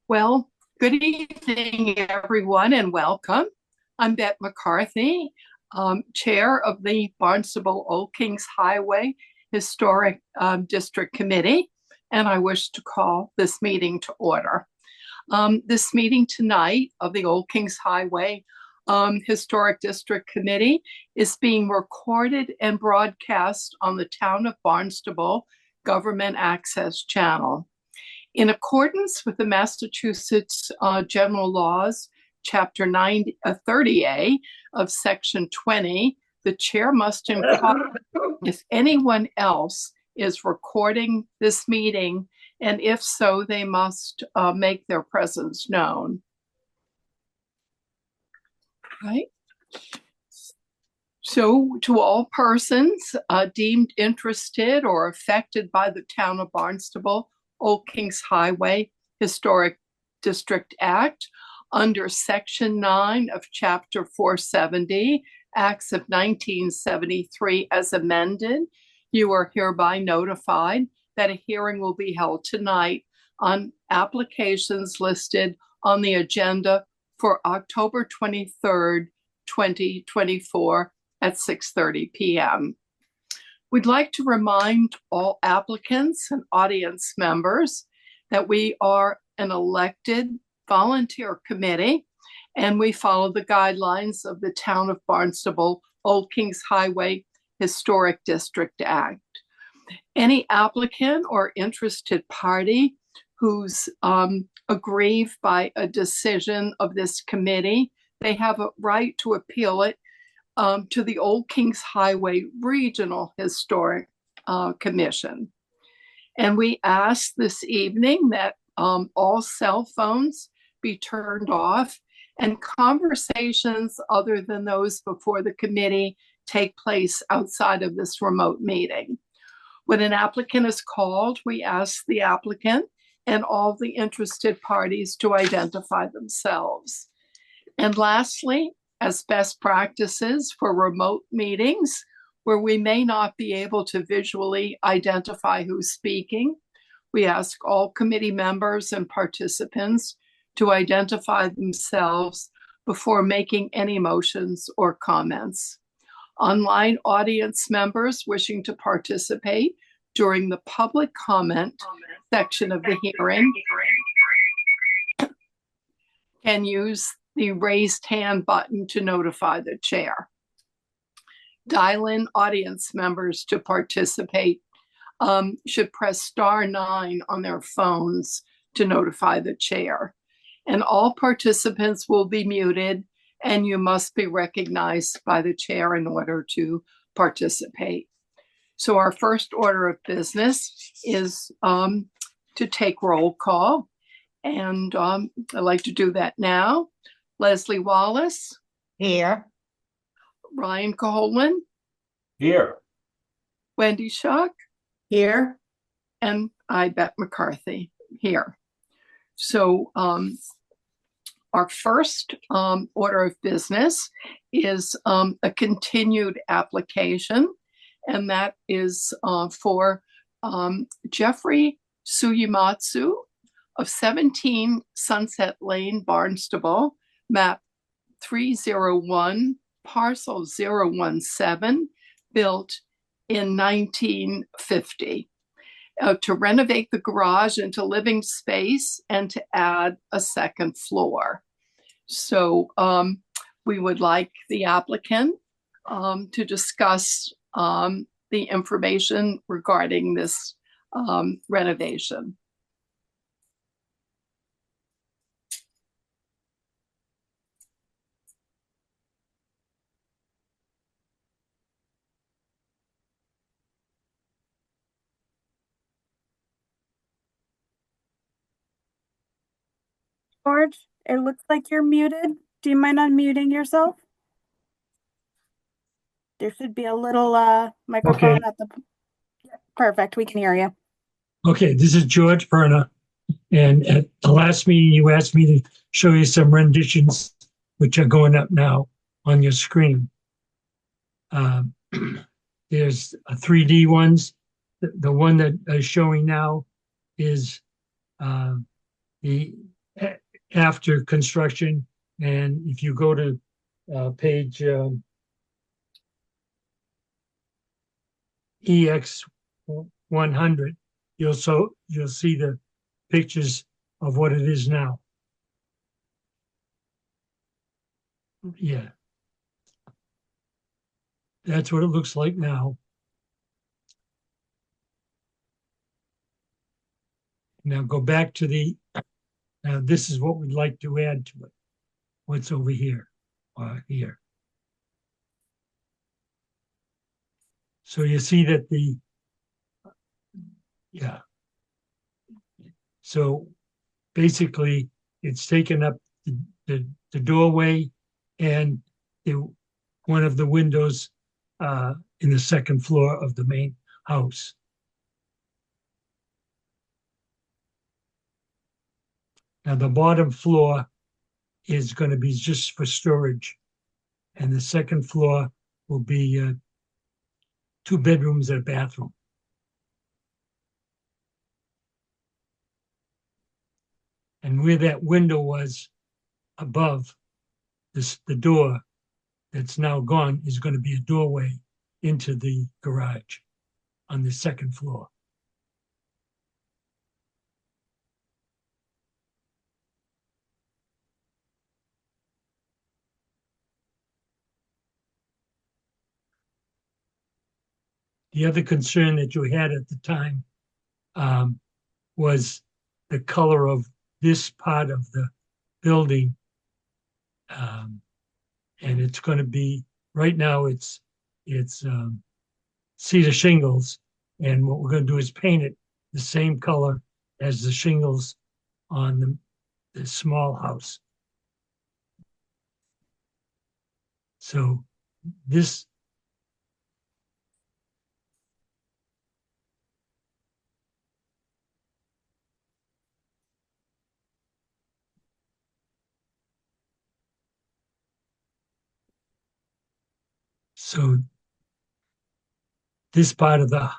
Well, good evening, everyone, and welcome. I'm Bette McCarthy, Chair of the Barnstable Old Kings Highway Historic District Committee, and I wish to call this meeting to order. This meeting tonight of the Old Kings Highway Historic District Committee is being recorded and broadcast on the Town of Barnstable Government Access Channel. In accordance with the Massachusetts General Laws, Chapter 30A of Section 20, the chair must inquire if anyone else is recording this meeting, and if so, they must make their presence known. Right. So, to all persons deemed interested or affected by the Town of Barnstable Old Kings Highway Historic District Act under Section 9 of Chapter 470, Acts of 1973 as amended, you are hereby notified that a hearing will be held tonight on applications listed on the agenda for October 23rd, 2024 at 6:30 p.m. We'd like to remind all applicants and audience members that we are an elected volunteer committee, and we follow the guidelines of the Town of Barnstable Old Kings Highway Historic District Act. Any applicant or interested party who's aggrieved by a decision of this committee, they have a right to appeal it to the Old Kings Highway Regional Historic Commission. And we ask this evening that all cell phones be turned off and conversations other than those before the committee take place outside of this remote meeting. When an applicant is called, we ask the applicant and all the interested parties to identify themselves. And lastly, as best practices for remote meetings where we may not be able to visually identify who's speaking, we ask all committee members and participants to identify themselves before making any motions or comments. Online audience members wishing to participate during the public comment section of the hearing can use the raised hand button to notify the chair. Dial-in audience members to participate should press *9 on their phones to notify the chair. And all participants will be muted, and you must be recognized by the chair in order to participate. So our first order of business is to take roll call. And I'd like to do that now. Leslie Wallace. Here. Ryan Colan. Here. Wendy Schuck. Here. And I, Bette McCarthy, here. So our first order of business is a continued application, and that is for Jeffrey Suyimatsu of 17 Sunset Lane, Barnstable, map 301, parcel 017, built in 1950. To renovate the garage into living space and to add a second floor. So we would like the applicant to discuss the information regarding this renovation. George, it looks like you're muted. Do you mind unmuting yourself? There should be a little microphone at the... Perfect, we can hear you. Okay, this is George Perna. And at the last meeting, you asked me to show you some renditions, which are going up now on your screen. There's 3D ones. The one that is showing now is the after construction. And if you go to page EX 100, you'll see the pictures of what it is now. Yeah. That's what it looks like now. Now go back to now this is what we'd like to add to it. What's over here or here. So you see that yeah. So basically it's taken up the doorway and one of the windows in the second floor of the main house. Now the bottom floor is going to be just for storage, and the second floor will be 2 bedrooms and a bathroom. And where that window was above the door that's now gone is going to be a doorway into the garage on the second floor. The other concern that you had at the time was the color of this part of the building. And it's going to be, right now it's cedar shingles. And what we're going to do is paint it the same color as the shingles on the small house. So this, so this part of the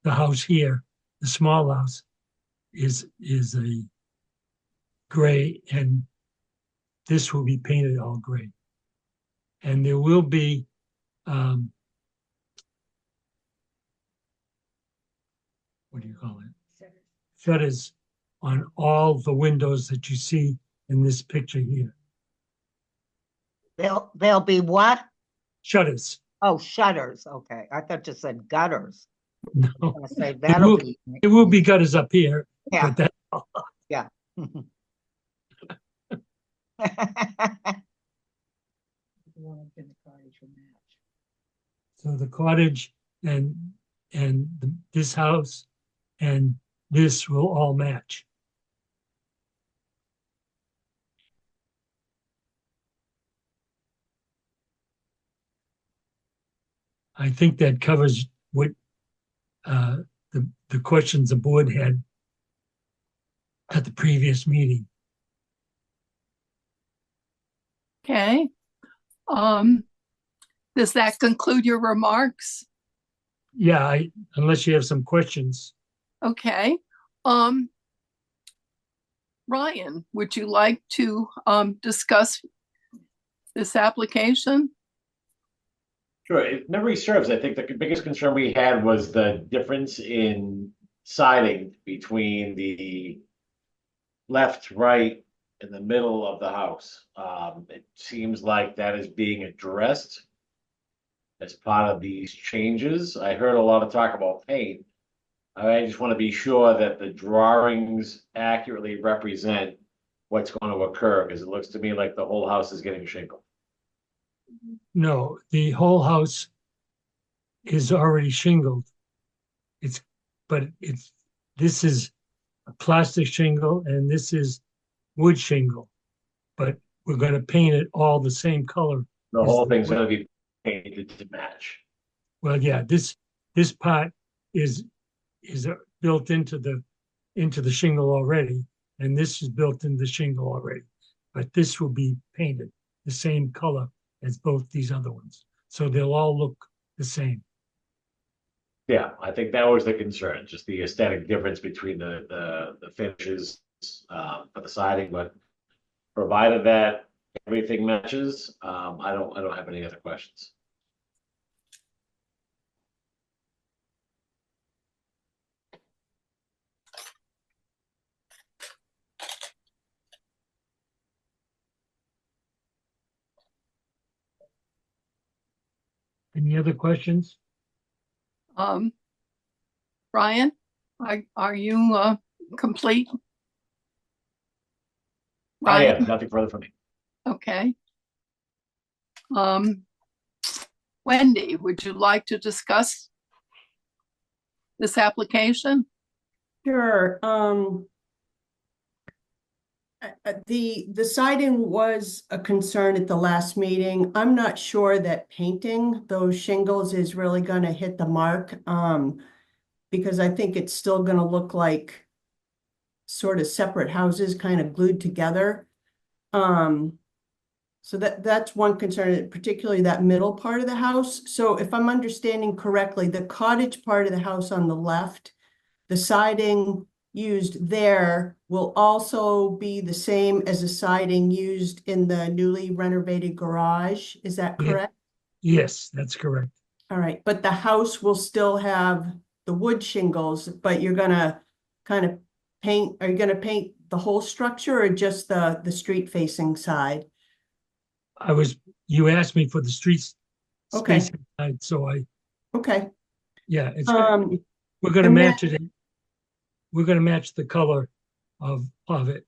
house here, the small house, is a gray, and this will be painted all gray. And there will be what do you call it? Shutters on all the windows that you see in this picture here. They'll be what? Shutters. Oh, shutters. Okay. I thought you said gutters. No, I was gonna say there that'll will, be. there will be gutters up here, Yeah. but that, Yeah. so the cottage and this house and this will all match. I think that covers what the questions the board had at the previous meeting. Okay. Does that conclude your remarks? Yeah, unless you have some questions. Okay. Ryan, would you like to discuss this application? Sure. If memory serves, I think the biggest concern we had was the difference in siding between the left, right, and the middle of the house. It seems like that is being addressed as part of these changes. I heard a lot of talk about paint. I just want to be sure that the drawings accurately represent what's going to occur, because it looks to me like the whole house is getting shingled. No, the whole house is already shingled. This is a plastic shingle and this is wood shingle, but we're going to paint it all the same color. The as whole the thing's wood. going to be painted to match. Well, yeah, this part is built into the shingle already, and this is built into the shingle already. But this will be painted the same color as both these other ones, so they'll all look the same. Yeah, I think that was the concern, just the aesthetic difference between the finishes for the siding, but provided that everything matches, I don't have any other questions. Any other questions? Brian, are you complete? I Brian, have nothing further from me. okay. Wendy, would you like to discuss this application? Sure. The siding was a concern at the last meeting. I'm not sure that painting those shingles is really gonna hit the mark. Because I think it's still gonna look like sort of separate houses kind of glued together. So that's one concern, particularly that middle part of the house. So if I'm understanding correctly, the cottage part of the house on the left, the siding used there will also be the same as the siding used in the newly renovated garage. Is that Yeah. correct? Yes, that's correct. All right, but the house will still have the wood shingles, but you're gonna kind of paint, are you gonna paint the whole structure or just the street facing side? You asked me for the streets Okay. space side, so Okay, yeah, um, we're gonna and match it. We're gonna match the color of it.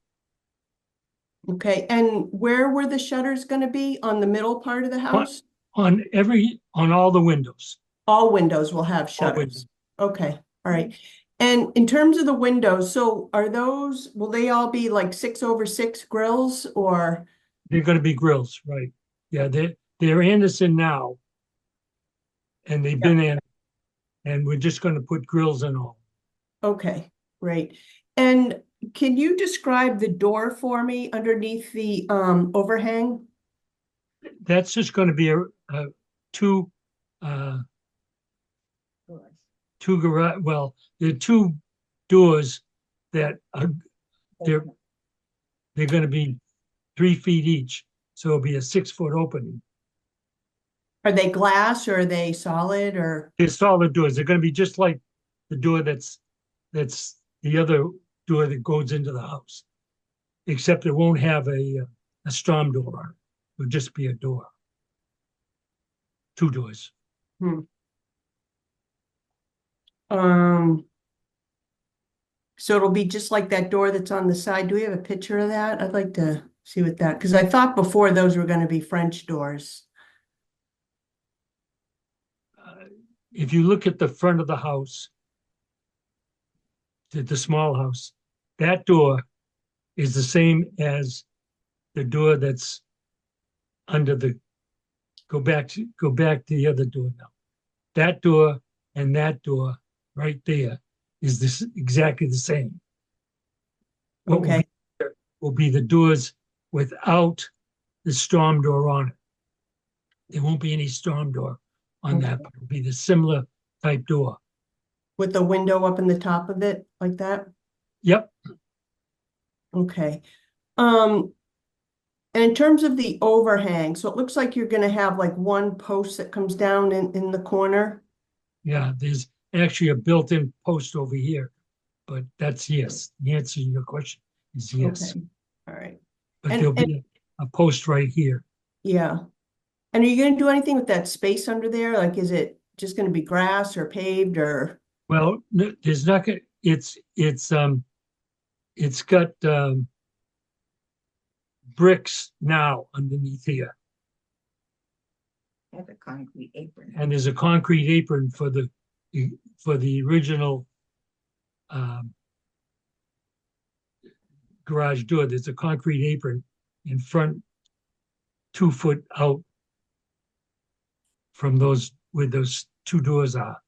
okay, and where were the shutters gonna be? On the middle part of the house? On all the windows. All windows will have All shutters. windows. Okay, all right. And in terms of the windows, so are those, will they all be like 6/6 grills or? They're gonna be grills, right? Yeah, they're Anderson now. And they've been in, and we're just gonna put grills in all. Okay, great. And can you describe the door for me underneath the overhang? That's just gonna be a two, two garage, well, there are two doors that are, they're, they're gonna be 3 feet each. So it'll be a 6 foot opening. Are they glass or are they solid or? They're solid doors. They're gonna be just like the door that's the other door that goes into the house. Except it won't have a storm door on it. It'll just be a door. Two doors. Um, so it'll be just like that door that's on the side. Do we have a picture of that? I'd like to see what that, because I thought before those were going to be French doors. If you look at the front of the house, the small house, that door is the same as the door that's under the, go back to the other door now. That door and that door right there is this exactly the same. What Okay, will be the doors without the storm door on it. There won't be any storm door on that, but it'll be the similar type door. with the window up in the top of it like that? Yep, Okay. And in terms of the overhang, so it looks like you're going to have like one post that comes down in the corner. yeah, there's actually a built-in post over here, but that's yes. The answer to your question is yes. Okay, all right. But And- there'll be a post right here. Yeah. And are you going to do anything with that space under there? Like, is it just going to be grass or paved or? Well, there's not gonna, it's got bricks now underneath here. Have a concrete apron. And there's a concrete apron for the original garage door. There's a concrete apron in front, 2 foot out from those, where those two doors are.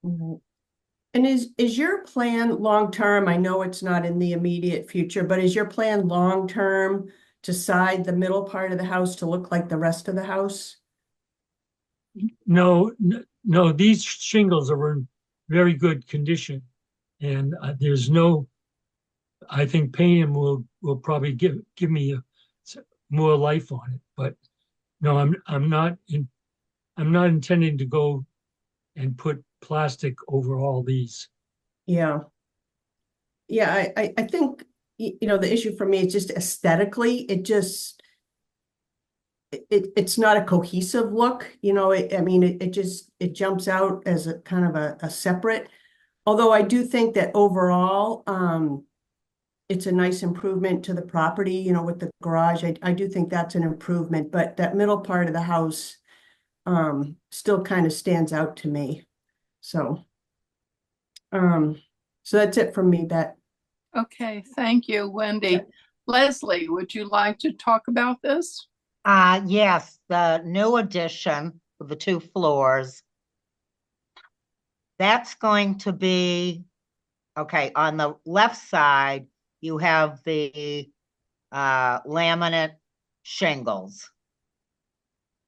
Mhm. And is your plan long-term, I know it's not in the immediate future, but is your plan long-term to side the middle part of the house to look like the rest of the house? No, no, these shingles are in very good condition. And there's no I think painting will probably give me more life on it. But no, I'm not intending to go and put plastic over all these. Yeah. Yeah, I think, the issue for me is just aesthetically, it's not a cohesive look, I mean, it jumps out as a kind of a separate, although I do think that overall, it's a nice improvement to the property, with the garage. I do think that's an improvement, but that middle part of the house, still kind of stands out to me. So, so that's it from me, Bet. Okay, thank you, Wendy. Leslie, would you like to talk about this? Yes, the new addition with the 2 floors. That's going to be, okay, on the left side, you have the laminate shingles.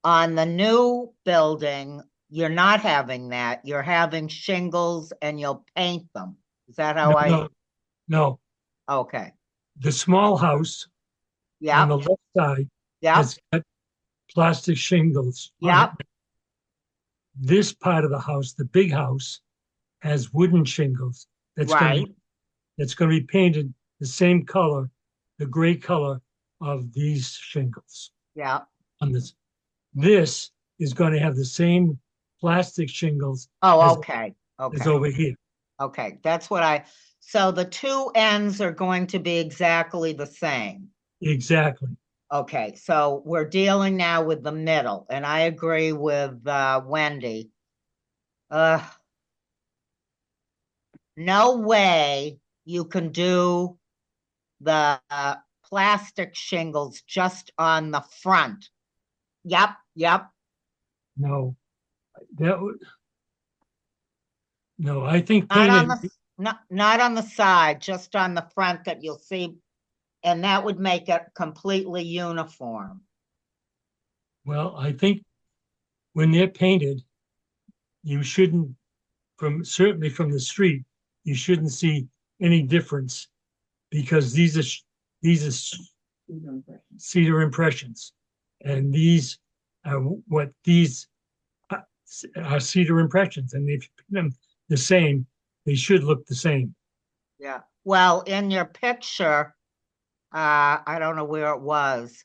On the new building, you're not having that. You're having shingles and you'll paint them. Is that how No, okay. the small house on the Yep, left side yep, has got plastic shingles on yep, it. This part of the house, the big house, has wooden shingles right, that's going to be painted the same color, the gray color of these shingles yep. on this. This is going to have the same plastic shingles Oh, as, okay, as okay, over here. okay. That's what so the 2 ends are going to be exactly the same. Exactly. Okay, so we're dealing now with the middle, and I agree with Wendy. No way you can do the plastic shingles just on the front. Yep, yep. No, that would, no, I think Not on painting, the not on the side, just on the front that you'll see, and that would make it completely uniform. well, I think when they're painted, you shouldn't, certainly from the street, you shouldn't see any difference because these are cedar impressions, and these are what these are cedar impressions, and if you put them the same, they should look the same. Yeah. Well, in your picture, I don't know where it was.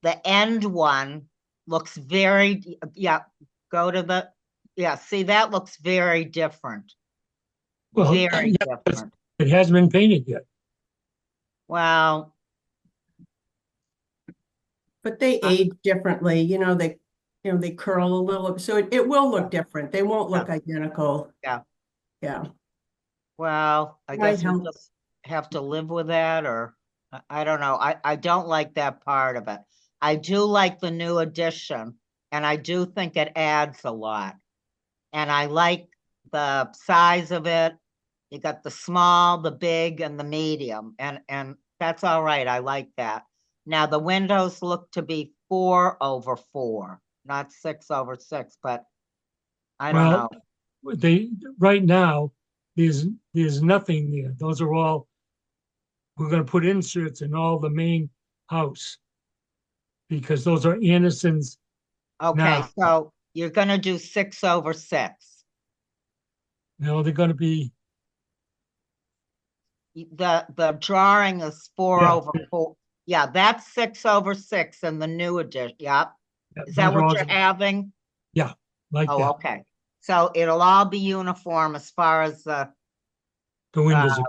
The end one looks very, yeah, go to the, yeah, see, that looks very different. Well, Very yeah, different. it hasn't been painted yet. Well, But they age differently, they curl a little, so it will look different. They won't look identical. yeah, Yeah. well, I Might guess we'll help. just have to live with that, or I don't know. I don't like that part of it. I do like the new addition, and I do think it adds a lot. And I like the size of it. You got the small, the big, and the medium, and that's all right. I like that. Now the windows look to be 4/4, not 6/6, but I don't Well, know. they right now there's nothing there. Those are all, we're going to put inserts in all the main house because those are Anderson's Okay, now. so you're gonna do 6/6. No, they're going to be, The drawing is four Yeah. over four. Yeah, that's 6/6 in the new edition. Yep. Is that those are what all, you're having? yeah, like Oh, that. okay. So it'll all be uniform as far as the The windows are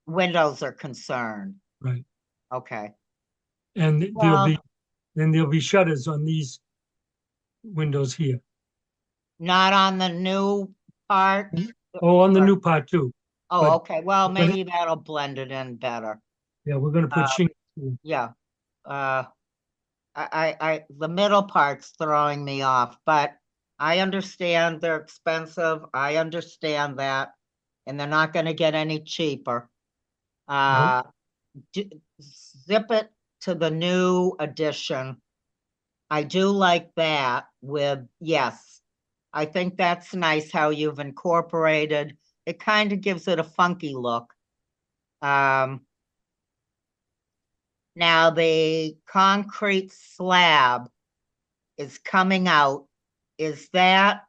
windows are concerned. right. Okay. And Well, there'll be shutters on these windows here. not on the new part. Oh, on the new part too. Oh, but- okay. Well, but- maybe that'll blend it in better. Yeah, we're going to put shingles. Yeah. The middle part's throwing me off, but I understand they're expensive. I understand that, and they're not gonna get any cheaper. Zip it to the new edition. I do like that with, yes, I think that's nice how you've incorporated. It kind of gives it a funky look. Now the concrete slab is coming out. Is that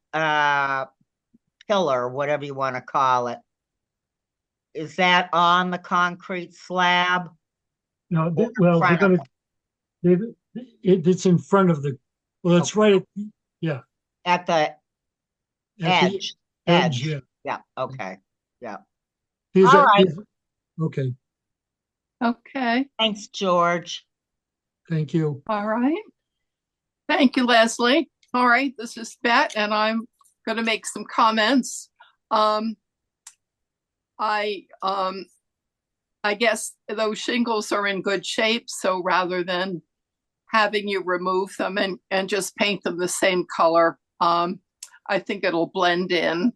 pillar, whatever you want to call it? Is that on the concrete slab? No, Or well, they're front of gonna, it's in front of the, well, it's right yeah, At the at the edge? edge, yeah. Yeah, okay, yeah. Here's All right. Okay, Okay, Thanks, George. thank you. all right. Thank you, Leslie. All right, this is Bet, and I'm going to make some comments. Um, I guess those shingles are in good shape, so rather than having you remove them and just paint them the same color, I think it'll blend in.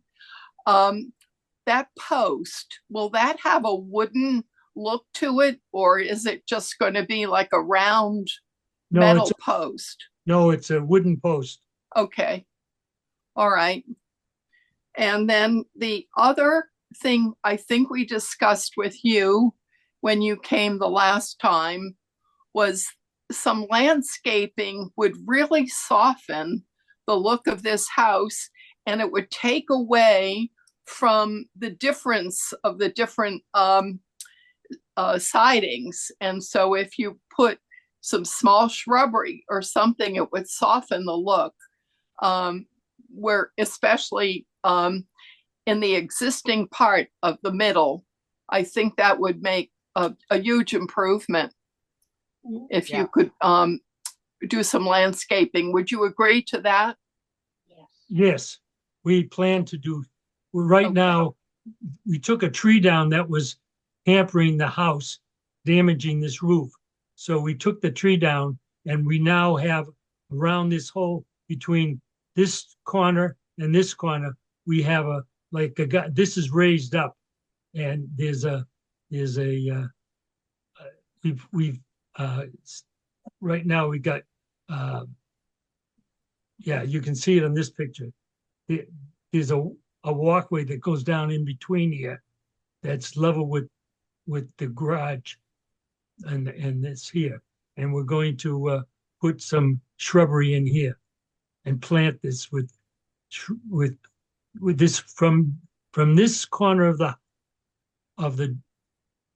That post, will that have a wooden look to it, or is it just going to be like a round No, metal post? No, it's a wooden post. Okay. All right. And then the other thing I think we discussed with you when you came the last time was some landscaping would really soften the look of this house, and it would take away from the difference of the different sidings. And so if you put some small shrubbery or something, it would soften the look. Where especially in the existing part of the middle, I think that would make a huge improvement if you could do some landscaping. Would you agree to that? Yes, we plan to do, right Okay. now, we took a tree down that was hampering the house, damaging this roof. So we took the tree down and we now have around this hole between this corner and this corner, we have this is raised up and we've right now we got, yeah, you can see it on this picture. There's a walkway that goes down in between here that's level with the garage and this here. And we're going to put some shrubbery in here and plant this with this from this corner of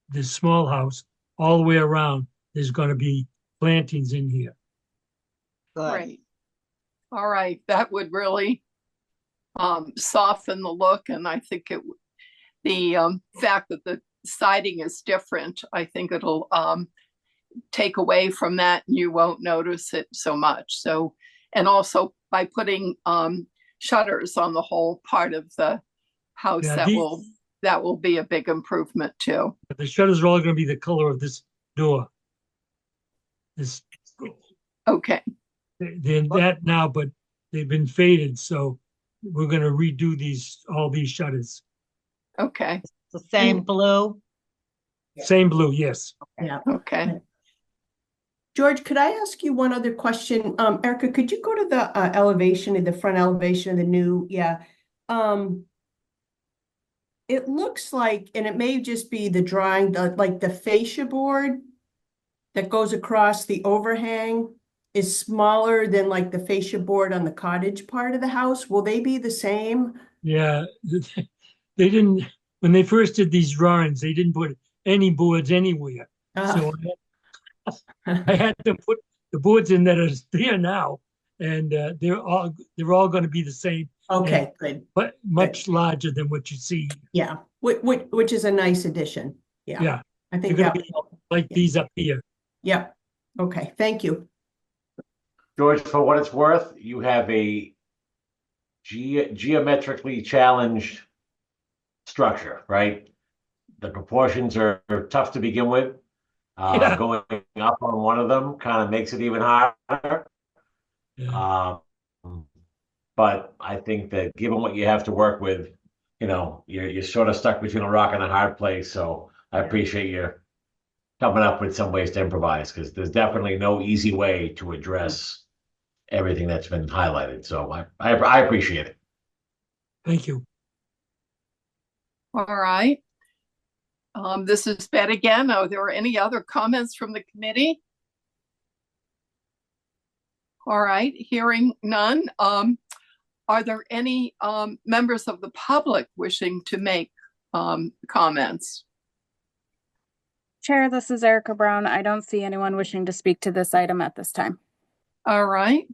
this small house all the way around. There's going to be plantings in here. Good. Great. All right. That would really soften the look. And I think the fact that the siding is different, I think it'll take away from that and you won't notice it so much. So, and also by putting shutters on the whole part of the house, Yeah, that will be a big improvement too. the shutters are all going to be the color of this door. Okay. They're that now, but they've been faded, so we're going to redo all these shutters. Okay. The same blue? Same blue, yes. Yeah. Okay. George, could I ask you one other question? Erica, could you go to the elevation, the front elevation of the new, it looks like, and it may just be the drawing, like the fascia board that goes across the overhang is smaller than like the fascia board on the cottage part of the house. Will they be the same? Yeah, they didn't, when they first did these drawings, they didn't put any boards anywhere. So I had to put the boards in that are there now, and they're all going to be the same. Okay, good. But much larger than what you see. Yeah, which is a nice addition. Yeah, Yeah, I think they're that gonna be like these up here. Yeah. Okay, thank you. George, for what it's worth, you have a geometrically challenged structure, right? The proportions are tough to begin with. Yeah. Going up on one of them kind of makes it even harder. Yeah. But I think that given what you have to work with, you're sort of stuck between a rock and a hard place. So I appreciate you coming up with some ways to improvise, because there's definitely no easy way to address everything that's been highlighted. So I appreciate it. Thank you. All right. This is Bet again. Are there any other comments from the committee? All right, hearing none. Are there any members of the public wishing to make comments? Chair, this is Erica Brown. I don't see anyone wishing to speak to this item at this time. All right,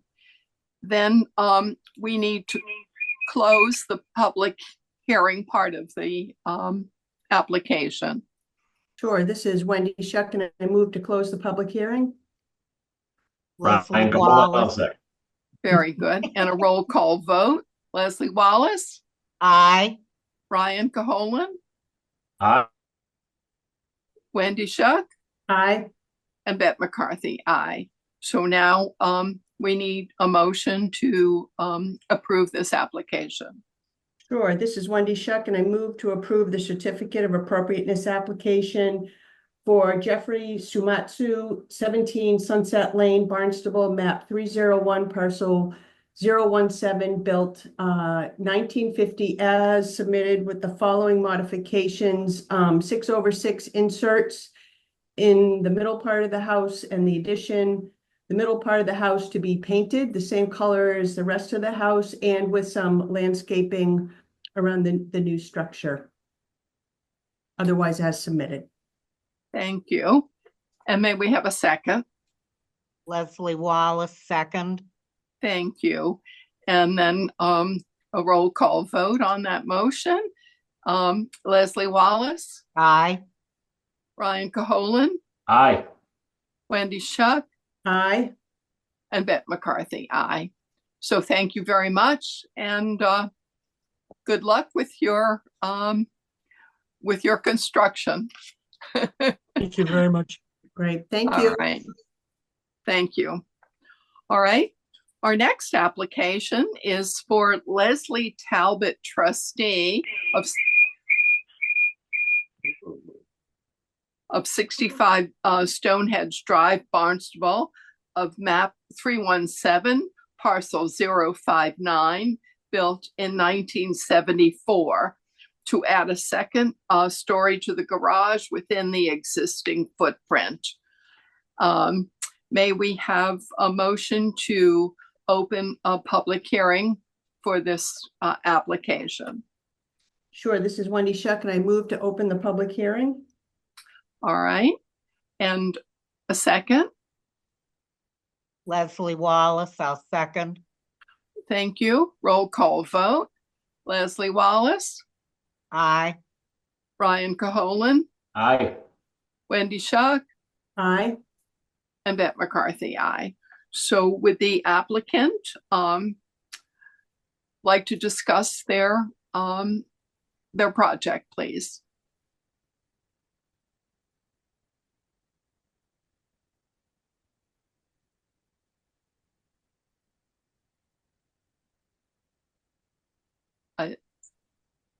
then we need to close the public hearing part of the application. Sure, this is Wendy Shuck, and I move to close the public hearing. Leslie Ryan Cahola, Wallace. second. Very good. And a roll call vote. Leslie Wallace, Aye. Ryan Caholen, Aye. Wendy Shuck, Aye. and Bette McCarthy, aye. So now we need a motion to approve this application. Sure, this is Wendy Shuck, and I move to approve the certificate of appropriateness application for Jeffrey Sumatsu, 17 Sunset Lane, Barnstable, map 301, parcel 017, built 1950 as submitted with the following modifications: 6/6 inserts in the middle part of the house and the addition, the middle part of the house to be painted the same color as the rest of the house, and with some landscaping around the new structure. Otherwise as submitted. Thank you. And may we have a second? Leslie Wallace, second. Thank you. And then a roll call vote on that motion. Leslie Wallace, Aye. Ryan Caholen, Aye. Wendy Shuck, Aye. and Bette McCarthy, aye. So thank you very much, and good luck with your construction. Thank you very much. Great, thank All you. right. Thank you. All right. Our next application is for Leslie Talbot, trustee of 65 Stonehenge Drive, Barnstable, of map 317, parcel 059, built in 1974, to add a second story to the garage within the existing footprint. May we have a motion to open a public hearing for this application? Sure, this is Wendy Shuck, and I move to open the public hearing. All right. And a second? Leslie Wallace, I'll second. Thank you. Roll call vote. Leslie Wallace, Aye. Ryan Caholen, Aye. Wendy Shuck, Aye. and Bette McCarthy, aye. So would the applicant like to discuss their project, please?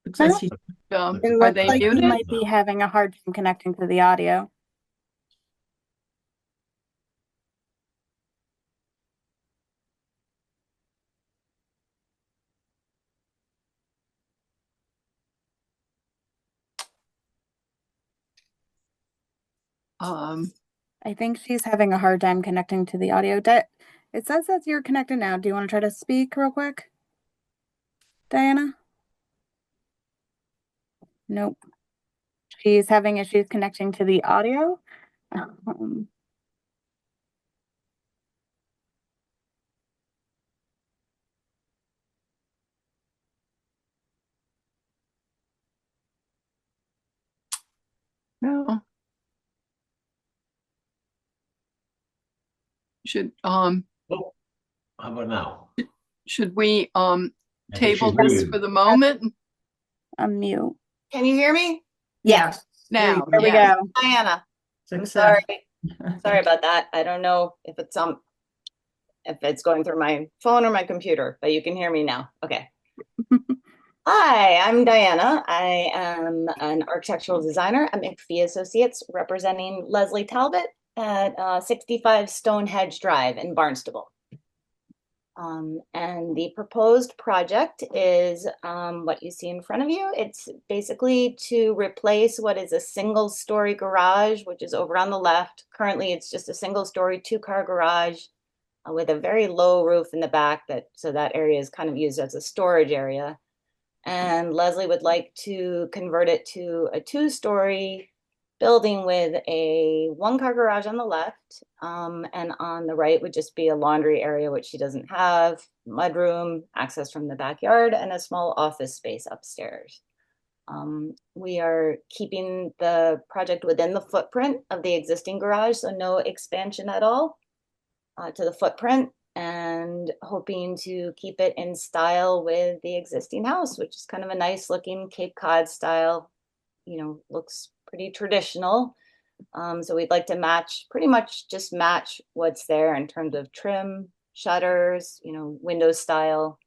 Looks like she's It Are looks they like you muted? might be having a hard time connecting to the audio. I think she's having a hard time connecting to the audio. It says that you're connected now. Do you want to try to speak real quick, Diana? Nope. She's having issues connecting to the audio. No. Oh, how about now? Should we I think table she's this muted. for the moment? Unmute. Can you hear me? yes. Now, There we yes. go. Diana, I'm Success. sorry. Sorry about that. I don't know if it's going through my phone or my computer, but you can hear me now. Okay. Hi, I'm Diana. I am an architectural designer at McPhee Associates, representing Leslie Talbot at 65 Stonehenge Drive in Barnstable. And the proposed project is what you see in front of you. It's basically to replace what is a single-story garage, which is over on the left. Currently, it's just a single-story two-car garage with a very low roof in the back, so that area is kind of used as a storage area. And Leslie would like to convert it to a two-story building with a one-car garage on the left, and on the right would just be a laundry area, which she doesn't have, mudroom, access from the backyard, and a small office space upstairs. We are keeping the project within the footprint of the existing garage, so no expansion at all to the footprint, and hoping to keep it in style with the existing house, which is kind of a nice looking Cape Cod style, looks pretty traditional. So we'd like to pretty much just match what's there in terms of trim, shutters, window style.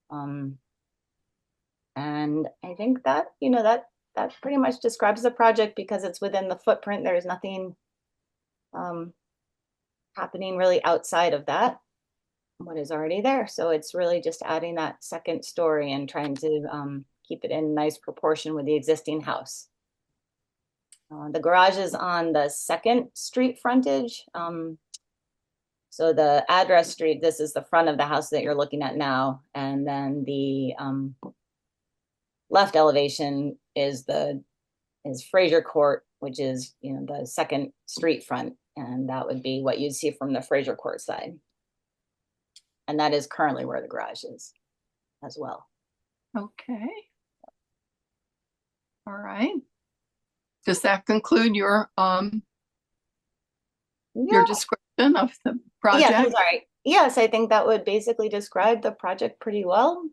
And I think that, that pretty much describes the project because it's within the footprint. There's nothing happening really outside of that, what is already there. So it's really just adding that second story and trying to keep it in nice proportion with the existing house. The garage is on the second street frontage. So the address street, this is the front of the house that you're looking at now. And then the left elevation is Fraser Court, which is, the second street front. And that would be what you'd see from the Fraser Court side. And that is currently where the garage is as well. Okay. All right. Does that conclude your description of the project? Yeah, I'm sorry. Yes, I think that would basically describe the project pretty well.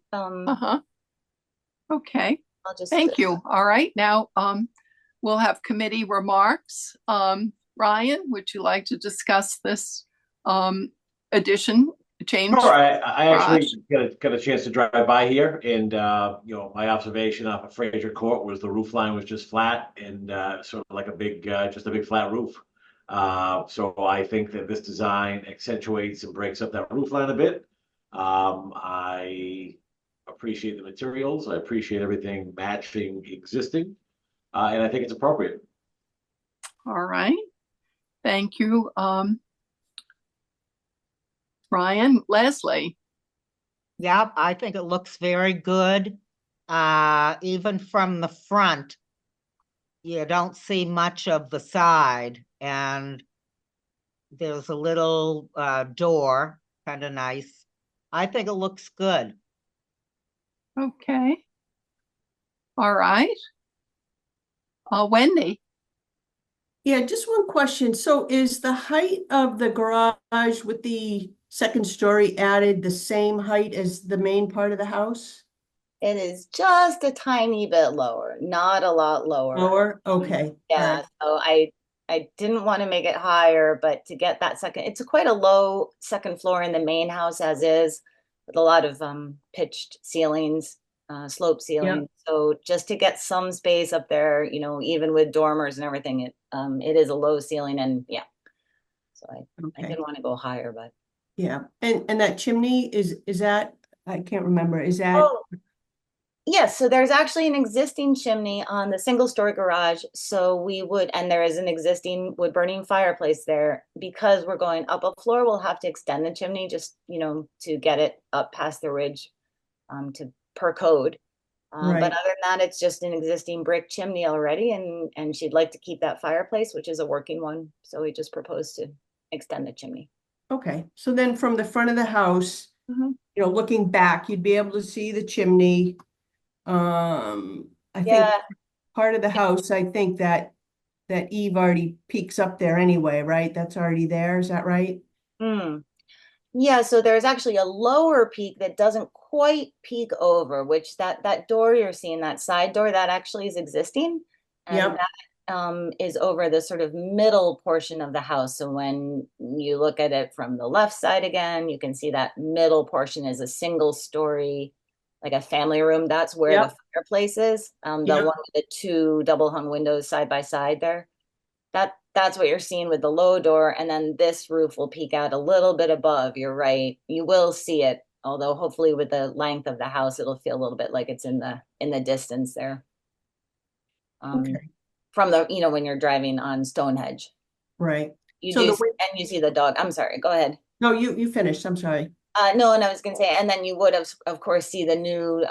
Okay. I'll just Thank you. All right. Now we'll have committee remarks. Ryan, would you like to discuss this addition change? Sure. I actually got a chance to drive by here, and my observation off of Fraser Court was the roof line was just flat and sort of like just a big flat roof. So I think that this design accentuates and breaks up that roof line a bit. I appreciate the materials. I appreciate everything matching existing, and I think it's appropriate. All right. Thank you, Ryan. Leslie. Yeah, I think it looks very good. Even from the front, you don't see much of the side, and there's a little door, kind of nice. I think it looks good. Okay. All right. Wendy. Yeah, just one question. So is the height of the garage with the second story added the same height as the main part of the house? It is just a tiny bit lower, not a lot lower. Lower? Okay. Yeah, so I didn't want to make it higher, but to get that it's quite a low second floor in the main house as is, with a lot of pitched ceilings, slope ceilings. So just to get some space up there, even with dormers and everything, it is a low ceiling, and yeah. So I didn't want to go higher, but yeah. And that chimney is that, I can't remember, is that? Oh, yes, so there's actually an existing chimney on the single-story garage. So and there is an existing wood-burning fireplace there. Because we're going up a floor, we'll have to extend the chimney just, to get it up past the ridge, per code. Right. But other than that, it's just an existing brick chimney already, and she'd like to keep that fireplace, which is a working one. So we just proposed to extend the chimney. Okay, so then from the front of the house, looking back, you'd be able to see the chimney. I think part of the house, I think that eave already peaks up there anyway, right? That's already there, is that right? Yeah, so there's actually a lower peak that doesn't quite peek over, which that door you're seeing, that side door, that actually is existing. And that is over the sort of middle portion of the house. So when you look at it from the left side again, you can see that middle portion is a single story, like a family room. That's where the fireplace is. The one with the two double hung windows side by side there. that's what you're seeing with the low door, and then this roof will peek out a little bit above. You're right. You will see it, although hopefully with the length of the house, it'll feel a little bit like it's in the distance there. Okay. From the, when you're driving on Stonehenge. Right. You So do, the and you see the dog. I'm sorry, go ahead. No, you finished. I'm sorry. No, and I was gonna say, and then you would have, of course, see the new,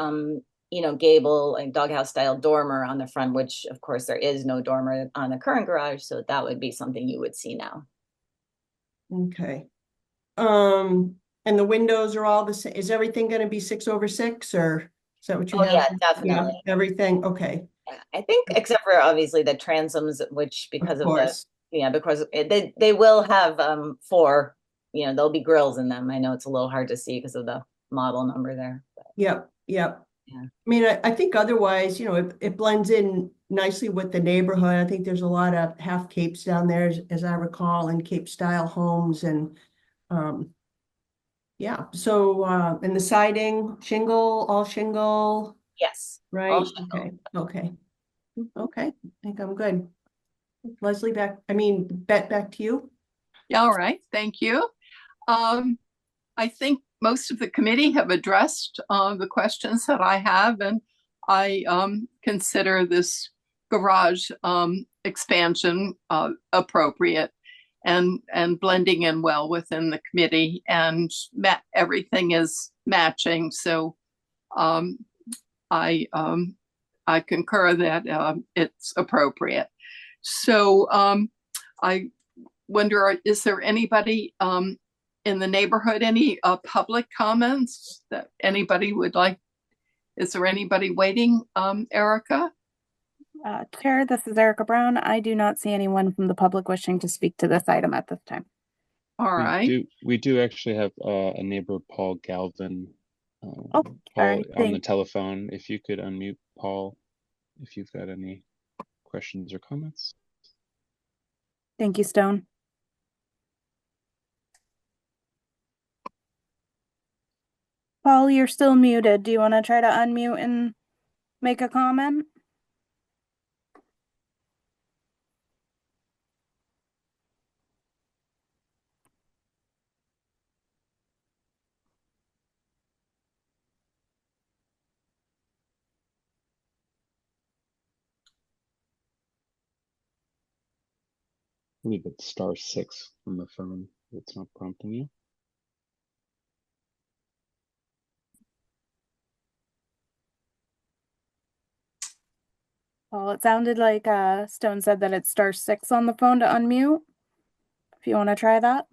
gable, like doghouse style dormer on the front, which of course there is no dormer on the current garage, so that would be something you would see now. Okay. And the windows are all the same. Is everything going to be 6/6, or is that what you Oh have? yeah, Yeah, definitely. everything. Okay. I think except for obviously the transoms, which Of because of the, course. because they will have four, there'll be grills in them. I know it's a little hard to see because of the model number there. But Yep. Yep. yeah. I mean, I think otherwise, it blends in nicely with the neighborhood. I think there's a lot of half capes down there, as I recall, and Cape style homes, and yeah. So and the siding, all shingle, Yes. All right? shingle. Okay. Okay. I think I'm good. Leslie, back to you. Yeah, all right, thank you. I think most of the committee have addressed the questions that I have, and I consider this garage expansion appropriate and blending in well within the committee, and everything is matching. So I concur that it's appropriate. So I wonder, is there anybody in the neighborhood, any public comments that anybody would like? Is there anybody waiting, Erica? Chair, this is Erica Brown. I do not see anyone from the public wishing to speak to this item at this time. All right. We do actually have a neighbor, Paul Galvin. All Paul right, on the telephone. If you could unmute Paul, if you've got any questions or comments. Thank you, Stone. Paul, you're still muted. Do you want to try to unmute and make a comment? I believe it's *6 on the phone. It's not prompting you. Paul, it sounded like Stone said that it's *6 on the phone to unmute. If you want to try that.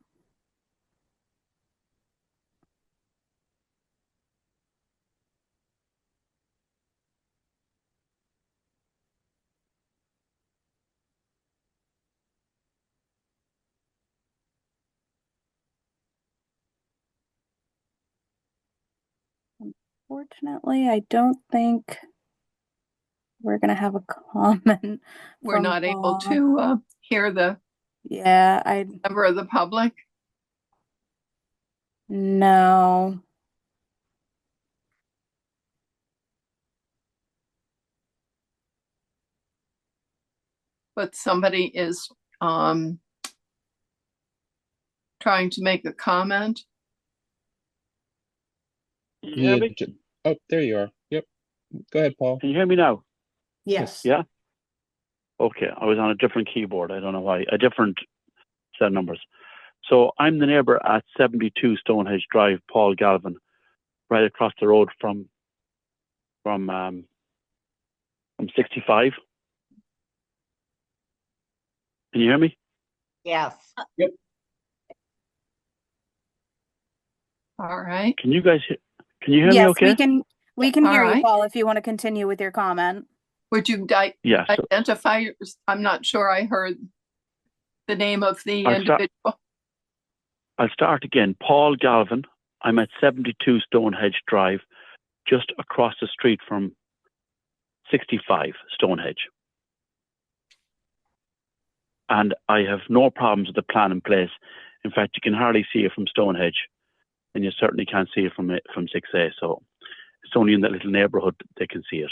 Unfortunately, I don't think we're going to have a comment. We're not able to hear the member of the public. No. But somebody is trying to make a comment. Can you hear me? Oh, there you are. Yep. Go ahead, Paul. Can you hear me now? Yes. Yeah? Okay, I was on a different keyboard. I don't know why. A different set of numbers. So I'm the neighbour at 72 Stonehenge Drive, Paul Galvin, right across the road from 65. Can you hear me? Yes. Yep. All right. Can you hear me Yes, okay? we can hear All you, right. Paul, if you want to continue with your comment. Would you Yeah. So identify? I'm not sure I heard the name of the individual. I'll start again. Paul Galvin. I'm at 72 Stonehenge Drive, just across the street from 65 Stonehenge. And I have no problems with the plan in place. In fact, you can hardly see it from Stonehenge, and you certainly can't see it from 6A. So it's only in that little neighbourhood they can see it.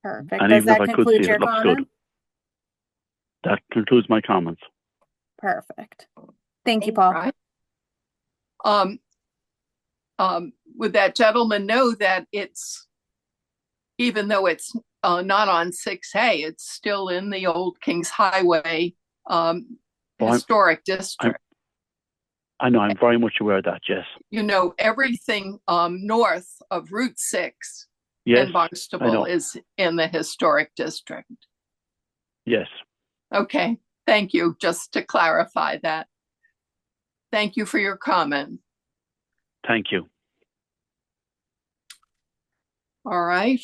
Perfect. And Does even if that I could conclude see it, your it looks good. comment? That concludes my comments. Perfect. Thank you, Thank Paul. Right. Would that gentleman know that it's, even though it's not on 6A, it's still in the old Kings Highway historic district? I know, I'm very much aware of that, yes. You know, everything north of Route 6 Yes, in I know. Barnstable is in the historic district. Yes. Okay, thank you. Just to clarify that. Thank you for your comment. Thank you. All right.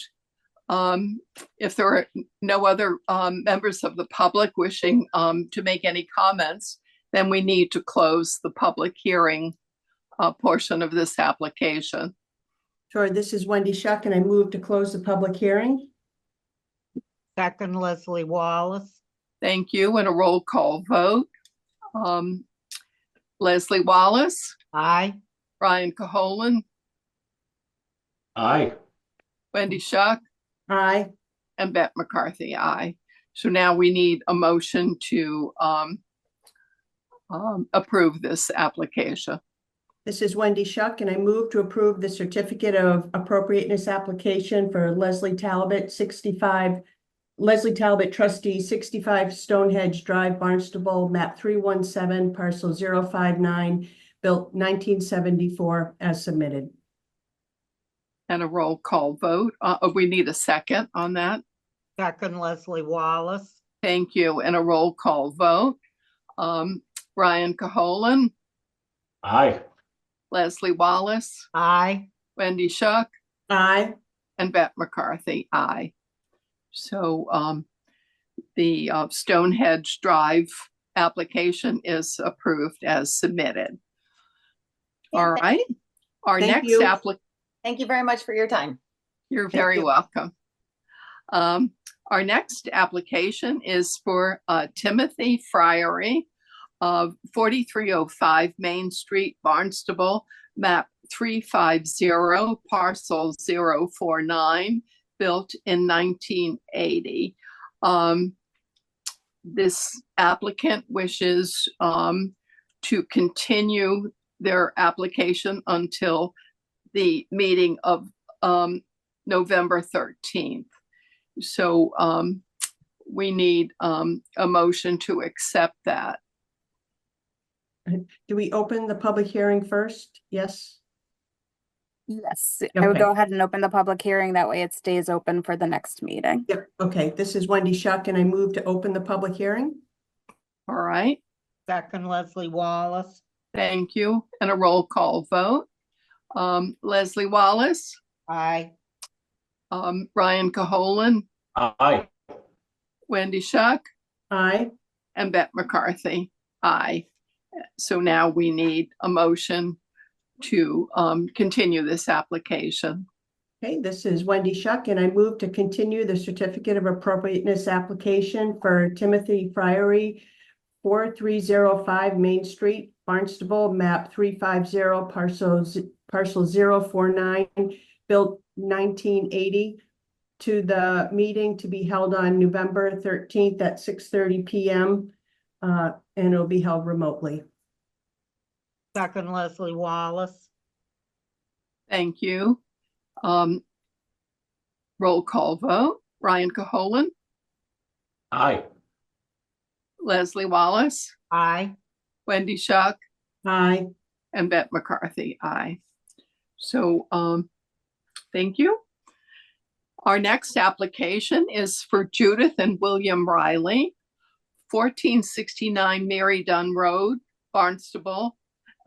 If there are no other members of the public wishing to make any comments, then we need to close the public hearing portion of this application. Sure, this is Wendy Shuck, and I move to close the public hearing. Second, Leslie Wallace. Thank you. And a roll call vote. Leslie Wallace, Aye. Brian Caholen, Aye. Wendy Shuck, Aye. and Beth McCarthy, aye. So now we need a motion to approve this application. This is Wendy Shuck, and I move to approve the certificate of appropriateness application for Leslie Talbot, 65, Leslie Talbot trustee, 65 Stonehenge Drive, Barnstable, map 317, parcel 059, built 1974, as submitted. And a roll call vote. We need a second on that. Second, Leslie Wallace. Thank you. And a roll call vote. Brian Caholen, Aye. Leslie Wallace, Aye. Wendy Shuck, Aye. and Beth McCarthy, aye. So the Stonehenge Drive application is approved as submitted. All right. Our Thank next you. Thank you very much for your time. You're very you. welcome. Our next application is for Timothy Friary of 4305 Main Street, Barnstable, map 350, parcel 049, built in 1980. This applicant wishes to continue their application until the meeting of November 13th. So we need a motion to accept that. Do we open the public hearing first? Yes. Yes, I would Okay. go ahead and open the public hearing. That way it stays open for the next meeting. Yep. Okay. This is Wendy Shuck, and I move to open the public hearing. All right. Second, Leslie Wallace. Thank you. And a roll call vote. Leslie Wallace, Aye. Ryan Caholen, Aye. Wendy Shuck, Aye. and Beth McCarthy, aye. So now we need a motion to continue this application. Okay, this is Wendy Shuck, and I move to continue the certificate of appropriateness application for Timothy Friary, 4305 Main Street, Barnstable, map 350, parcel 049, built 1980, to the meeting to be held on November 13th at 6:30 p.m. And it'll be held remotely. Second, Leslie Wallace. Thank you. Roll call vote. Ryan Caholen, Aye. Leslie Wallace, Aye. Wendy Shuck, Aye. and Beth McCarthy, aye. So thank you. Our next application is for Judith and William Riley, 1469 Mary Dunn Road, Barnstable,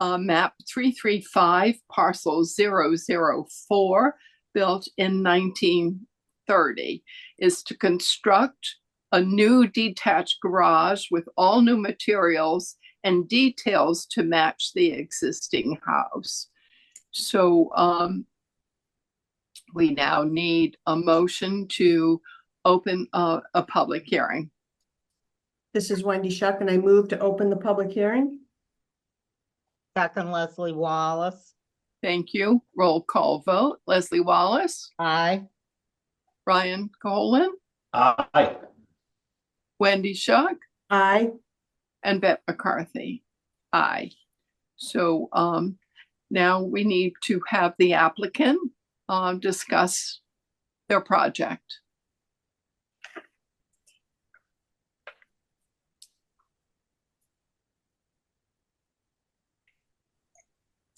map 335, parcel 004, built in 1930, is to construct a new detached garage with all new materials and details to match the existing house. So we now need a motion to open a public hearing. This is Wendy Shuck, and I move to open the public hearing. Second, Leslie Wallace. Thank you. Roll call vote. Leslie Wallace, Aye. Ryan Colin, Aye. Wendy Shuck, Aye. and Bette McCarthy. Aye. So now we need to have the applicant discuss their project.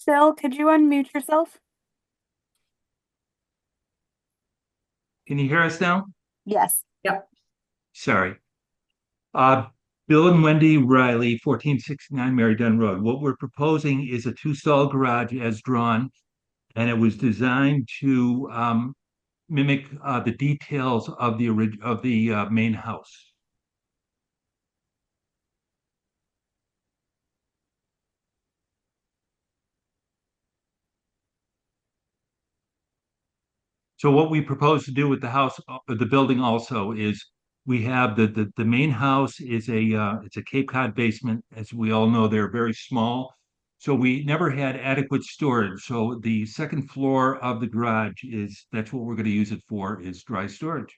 Phil, could you unmute yourself? Can you hear us now? Yes. Sorry. Bill and Wendy Riley, 1469 Mary Dunn Road. What we're proposing is a two-stall garage as drawn, and it was designed to mimic the details of the main house. So what we propose to do with the house, the building also is we have the main house is it's a Cape Cod basement. As we all know, they're very small. So we never had adequate storage. So the second floor of the garage that's what we're going to use it for, is dry storage.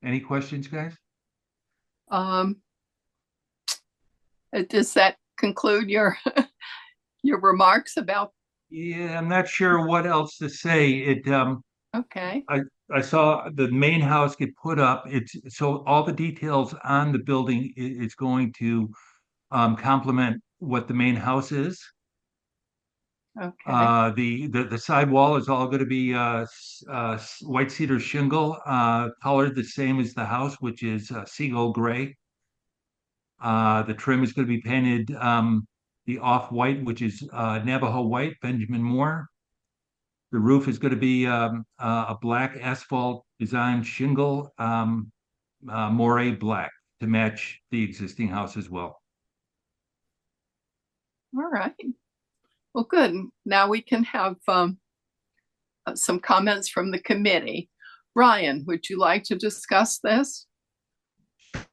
Any questions, guys? Does that conclude your your remarks about? Yeah, I'm not sure what else to say. Okay. I saw the main house get put up. So all the details on the building is going to complement what the main house is. Okay. The side wall is all going to be white cedar shingle, colored the same as the house, which is seagull gray. The trim is going to be painted the off-white, which is Navajo white, Benjamin Moore. The roof is going to be a black asphalt design shingle, moire black, to match the existing house as well. All right. Well, good. Now we can have some comments from the committee. Ryan, would you like to discuss this?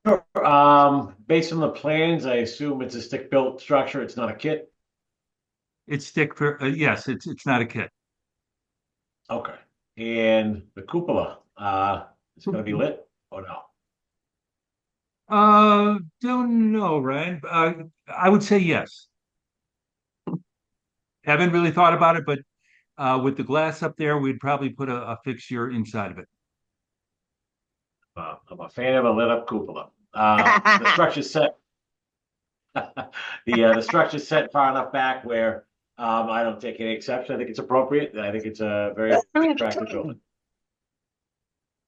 Sure. Based on the plans, I assume it's a stick-built structure. It's not a kit. It's stick for yes, it's not a kit. Okay. And the cupola, it's going to be lit or no? Don't know, Ryan. I would say yes. Haven't really thought about it, but with the glass up there, we'd probably put a fixture inside of it. I'm a fan of a lit up cupola. The structure's set. The structure's set far enough back where I don't take any exception. I think it's appropriate. I think it's a very attractive building.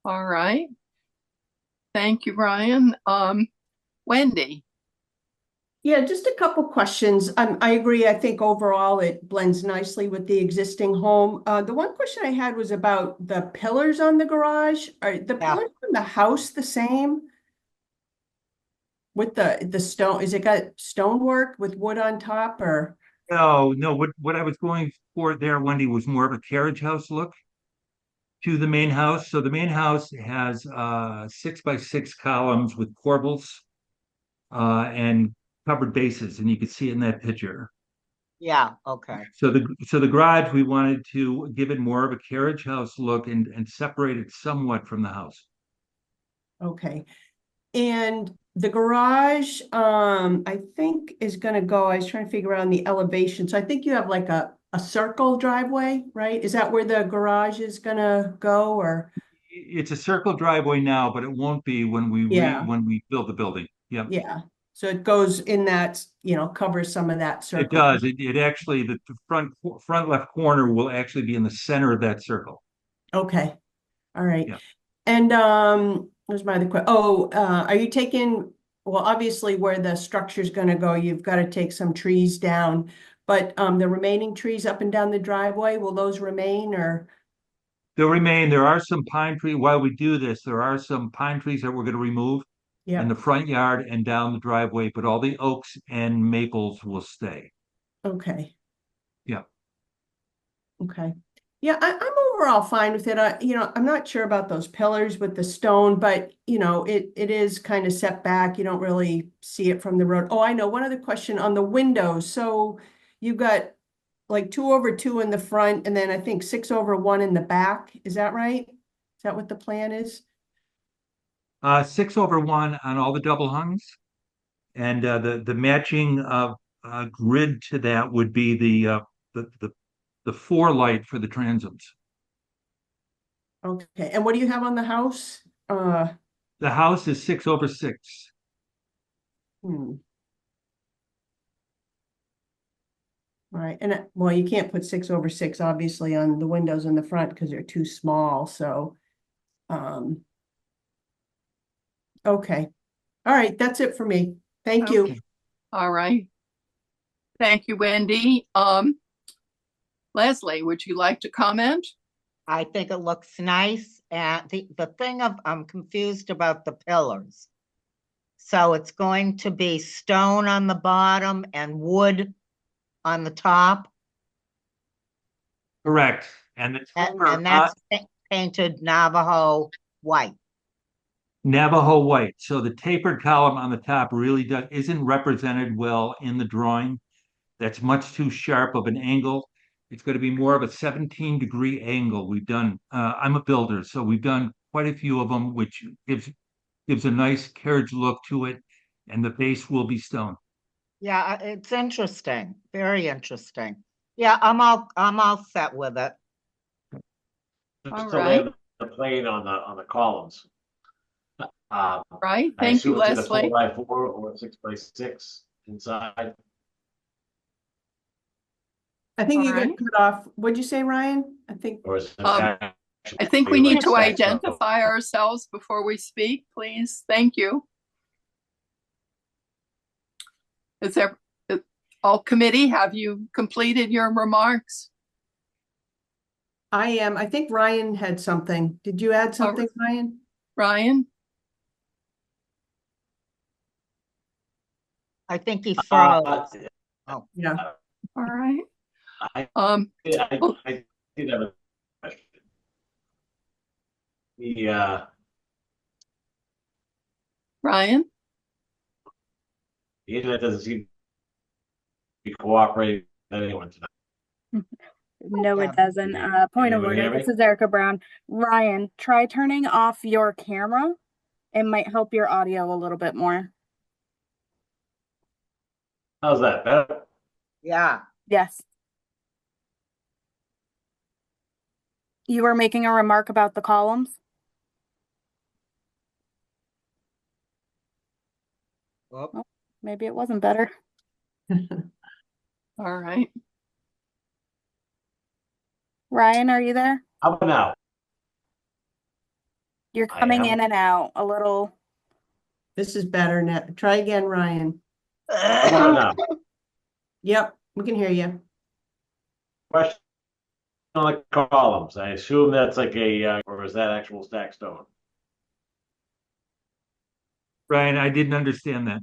All right. Thank you, Ryan. Wendy. Yeah, just a couple questions. I agree. I think overall it blends nicely with the existing home. The one question I had was about the pillars on the garage. Are the pillars on the house the same? With the stone, is it got stonework with wood on top, or? No. What I was going for there, Wendy, was more of a carriage house look to the main house. So the main house has 6x6 columns with corbels and covered bases, and you can see it in that picture. Yeah, okay. So the garage, we wanted to give it more of a carriage house look and separate it somewhat from the house. Okay. And the garage, I think is gonna go, I was trying to figure out on the elevation. So I think you have like a circle driveway, right? Is that where the garage is gonna go, or? It's a circle driveway now, but it won't be when we when we build the building. Yep. Yeah. So it goes in that, covers some of that circle. It does. It actually, the front left corner will actually be in the center of that circle. Okay. All right. Yeah. And where's my other question? Are you taking, well, obviously where the structure's gonna go, you've got to take some trees down, but the remaining trees up and down the driveway, will those remain, or? They'll remain. There are some pine trees. While we do this, there are some pine trees that we're going to remove in the front yard and down the driveway, but all the oaks and maples will stay. Okay. Yeah. Okay. Yeah, I'm overall fine with it. I'm not sure about those pillars with the stone, but it is kind of set back. You don't really see it from the road. Oh, I know. One other question on the windows. So you've got like 2/2 in the front, and then I think 6/1 in the back. Is that right? Is that what the plan is? 6/1 on all the double hungs, and the matching grid to that would be the the the 4 light for the transoms. Okay. And what do you have on the house? The house is 6/6. Hmm. Right. And well, you can't put 6/6 obviously on the windows in the front because they're too small. So, okay. All right. That's it for me. Thank you. Okay. All right. Thank you, Wendy. Leslie, would you like to comment? I think it looks nice. And the thing I'm confused about the pillars. So it's going to be stone on the bottom and wood on the top, Correct. And the taper, and that's painted Navajo white. Navajo white. So the tapered column on the top really isn't represented well in the drawing. That's much too sharp of an angle. It's going to be more of a 17-degree angle. I'm a builder, so we've done quite a few of them, which gives a nice carriage look to it, and the base will be stone. Yeah, it's interesting. Very interesting. Yeah, I'm all set with it. All Still right. have the plane on the columns. Right. I Thank you, assume it's either Leslie. 4x4 or 6x6 inside. I think All you got right. cut off. What'd you say, Ryan? I think. Or is it I think we actually need like to stacked stone? identify ourselves before we speak, please. Thank you. Is there, all committee, have you completed your remarks? I am. I think Ryan had something. Did you add something, Ryan? Ryan? I think he froze. Oh, Yeah. All right. I Oh, did have a question. Ryan? The internet doesn't seem to be cooperating with anyone tonight. No, yeah. it doesn't. Point of Anybody order. hear me? This is Erica Brown. Ryan, try turning off your camera. It might help your audio a little bit more. How's that better? Yeah. Yes. You were making a remark about the columns? Whoop. Oh, maybe it wasn't better. All right. Ryan, are you there? How about now? You're I coming am. in and out a little. This is better now. Try again, Ryan. How about now? Yep, we can hear you. Question on the columns. I assume that's like or is that actual stacked stone? Brian, I didn't understand that.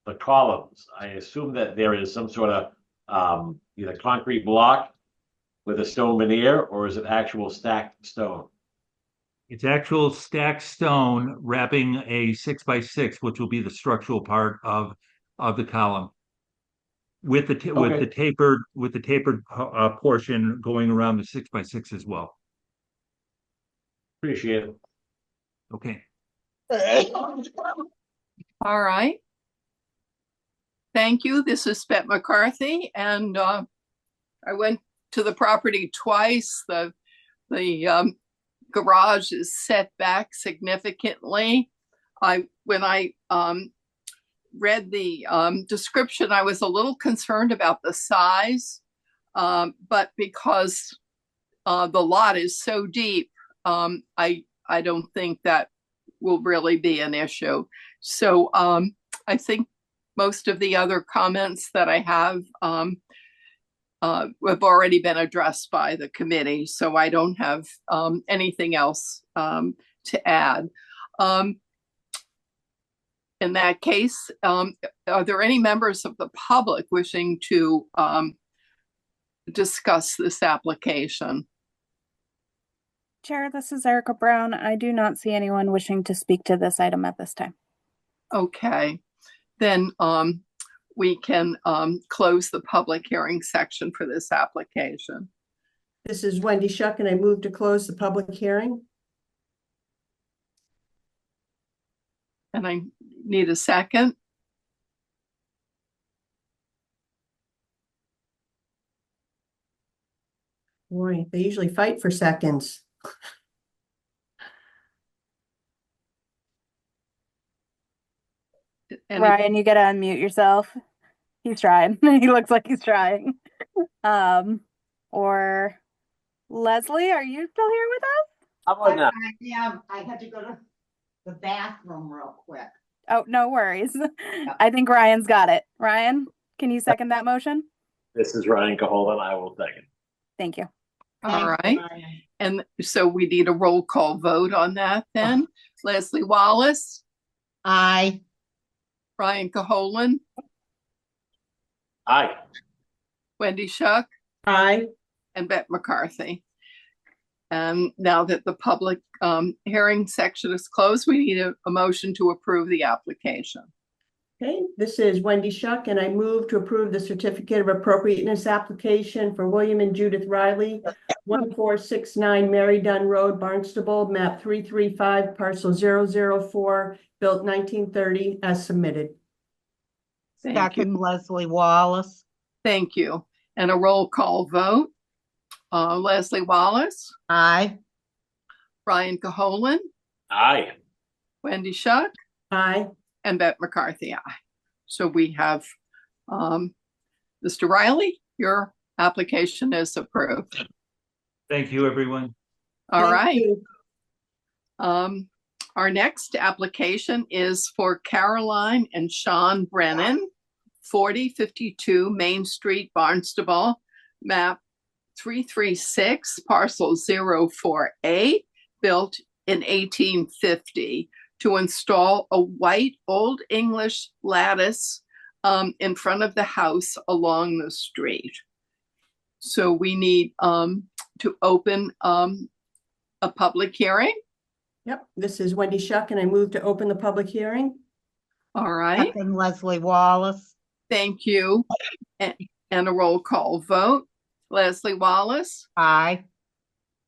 The columns. I assume that there is some sort of either concrete block with a stone veneer, or is it actual stacked stone? It's actual stacked stone wrapping a 6x6, which will be the structural part of the column, with the tapered portion going around the 6x6 as well. Appreciate it. Okay. All right. Thank you. This is Spet McCarthy, and I went to the property twice. The garage is set back significantly. When I read the description, I was a little concerned about the size, but because the lot is so deep, I don't think that will really be an issue. So I think most of the other comments that I have already been addressed by the committee, so I don't have anything else to add. In that case, are there any members of the public wishing to discuss this application? Chair, this is Erica Brown. I do not see anyone wishing to speak to this item at this time. Okay, then we can close the public hearing section for this application. This is Wendy Shuck, and I move to close the public hearing. And I need a second. Boy, they usually fight for seconds. Ryan, you gotta unmute yourself. He's trying. He looks like he's trying. Or Leslie, are you still here with us? How about now? I had to go to the bathroom real quick. Oh, no worries. I think Ryan's got it. Ryan, can you second that motion? This is Ryan Cahola, I will second. Thank you. All right. And so we need a roll call vote on that then. Leslie Wallace, Aye. Ryan Caholan, Aye. Wendy Shuck, Aye. and Bette McCarthy. Now that the public hearing section is closed, we need a motion to approve the application. Okay, this is Wendy Shuck, and I move to approve the certificate of appropriateness application for William and Judith Riley, 1469 Mary Dunn Road, Barnstable, map 335, parcel 004, built 1930, as submitted. Thank Second, you. Leslie Wallace. Thank you. And a roll call vote. Leslie Wallace, Aye. Ryan Caholan, Aye. Wendy Shuck, Aye. and Bette McCarthy, aye. So we have Mr. Riley, your application is approved. Thank you, everyone. All Thank right. you. Our next application is for Caroline and Sean Brennan, 4052 Main Street, Barnstable, map 336, parcel 04A, built in 1850, to install a white Old English lattice in front of the house along the street. So we need to open a public hearing. Yep, this is Wendy Shuck, and I move to open the public hearing. All right, Second, Leslie Wallace. thank you. And a roll call vote. Leslie Wallace, Aye.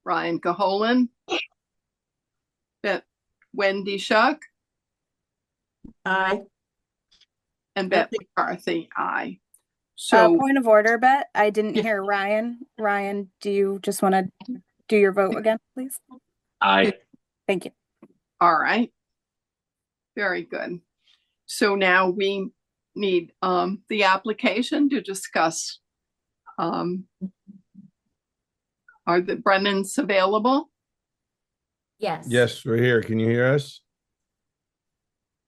Ryan Caholan, Wendy Shuck, Aye. and Bette McCarthy, aye. So Point of order, Bet. I didn't hear Ryan. Ryan, do you just want to do your vote again, please? Aye. Thank you. all right. Very good. So now we need the application to discuss. Are the Brennans available? Yes. Yes, we're here. Can you hear us?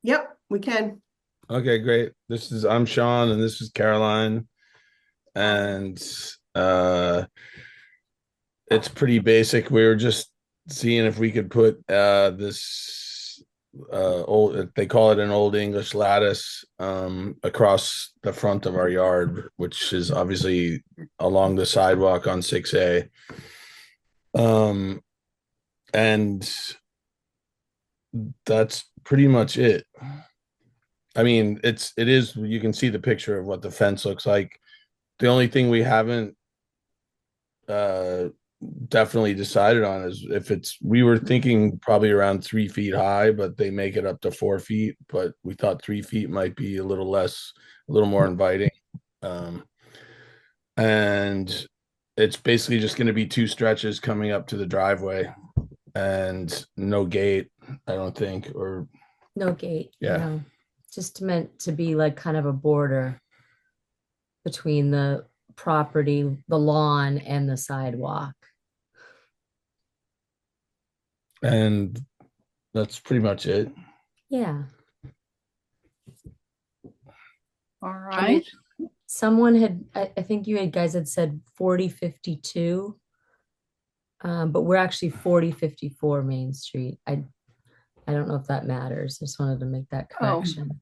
Yep, we can. Okay, great. I'm Sean and this is Caroline. And it's pretty basic. We were just seeing if we could put this old, they call it an Old English lattice, across the front of our yard, which is obviously along the sidewalk on 6A. And that's pretty much it. I mean, it is, you can see the picture of what the fence looks like. The only thing we haven't definitely decided on is if we were thinking probably around 3 feet high, but they make it up to 4 feet, but we thought 3 feet might be a little more inviting. And it's basically just going to be 2 stretches coming up to the driveway and no gate, I don't think, or No gate. Yeah. No. Just meant to be like kind of a border between the property, the lawn, and the sidewalk. and that's pretty much it. Yeah. All I mean, right. someone had, I think you guys had said 4052. But we're actually 4054 Main Street. I don't know if that matters. I just wanted to make that Oh. correction.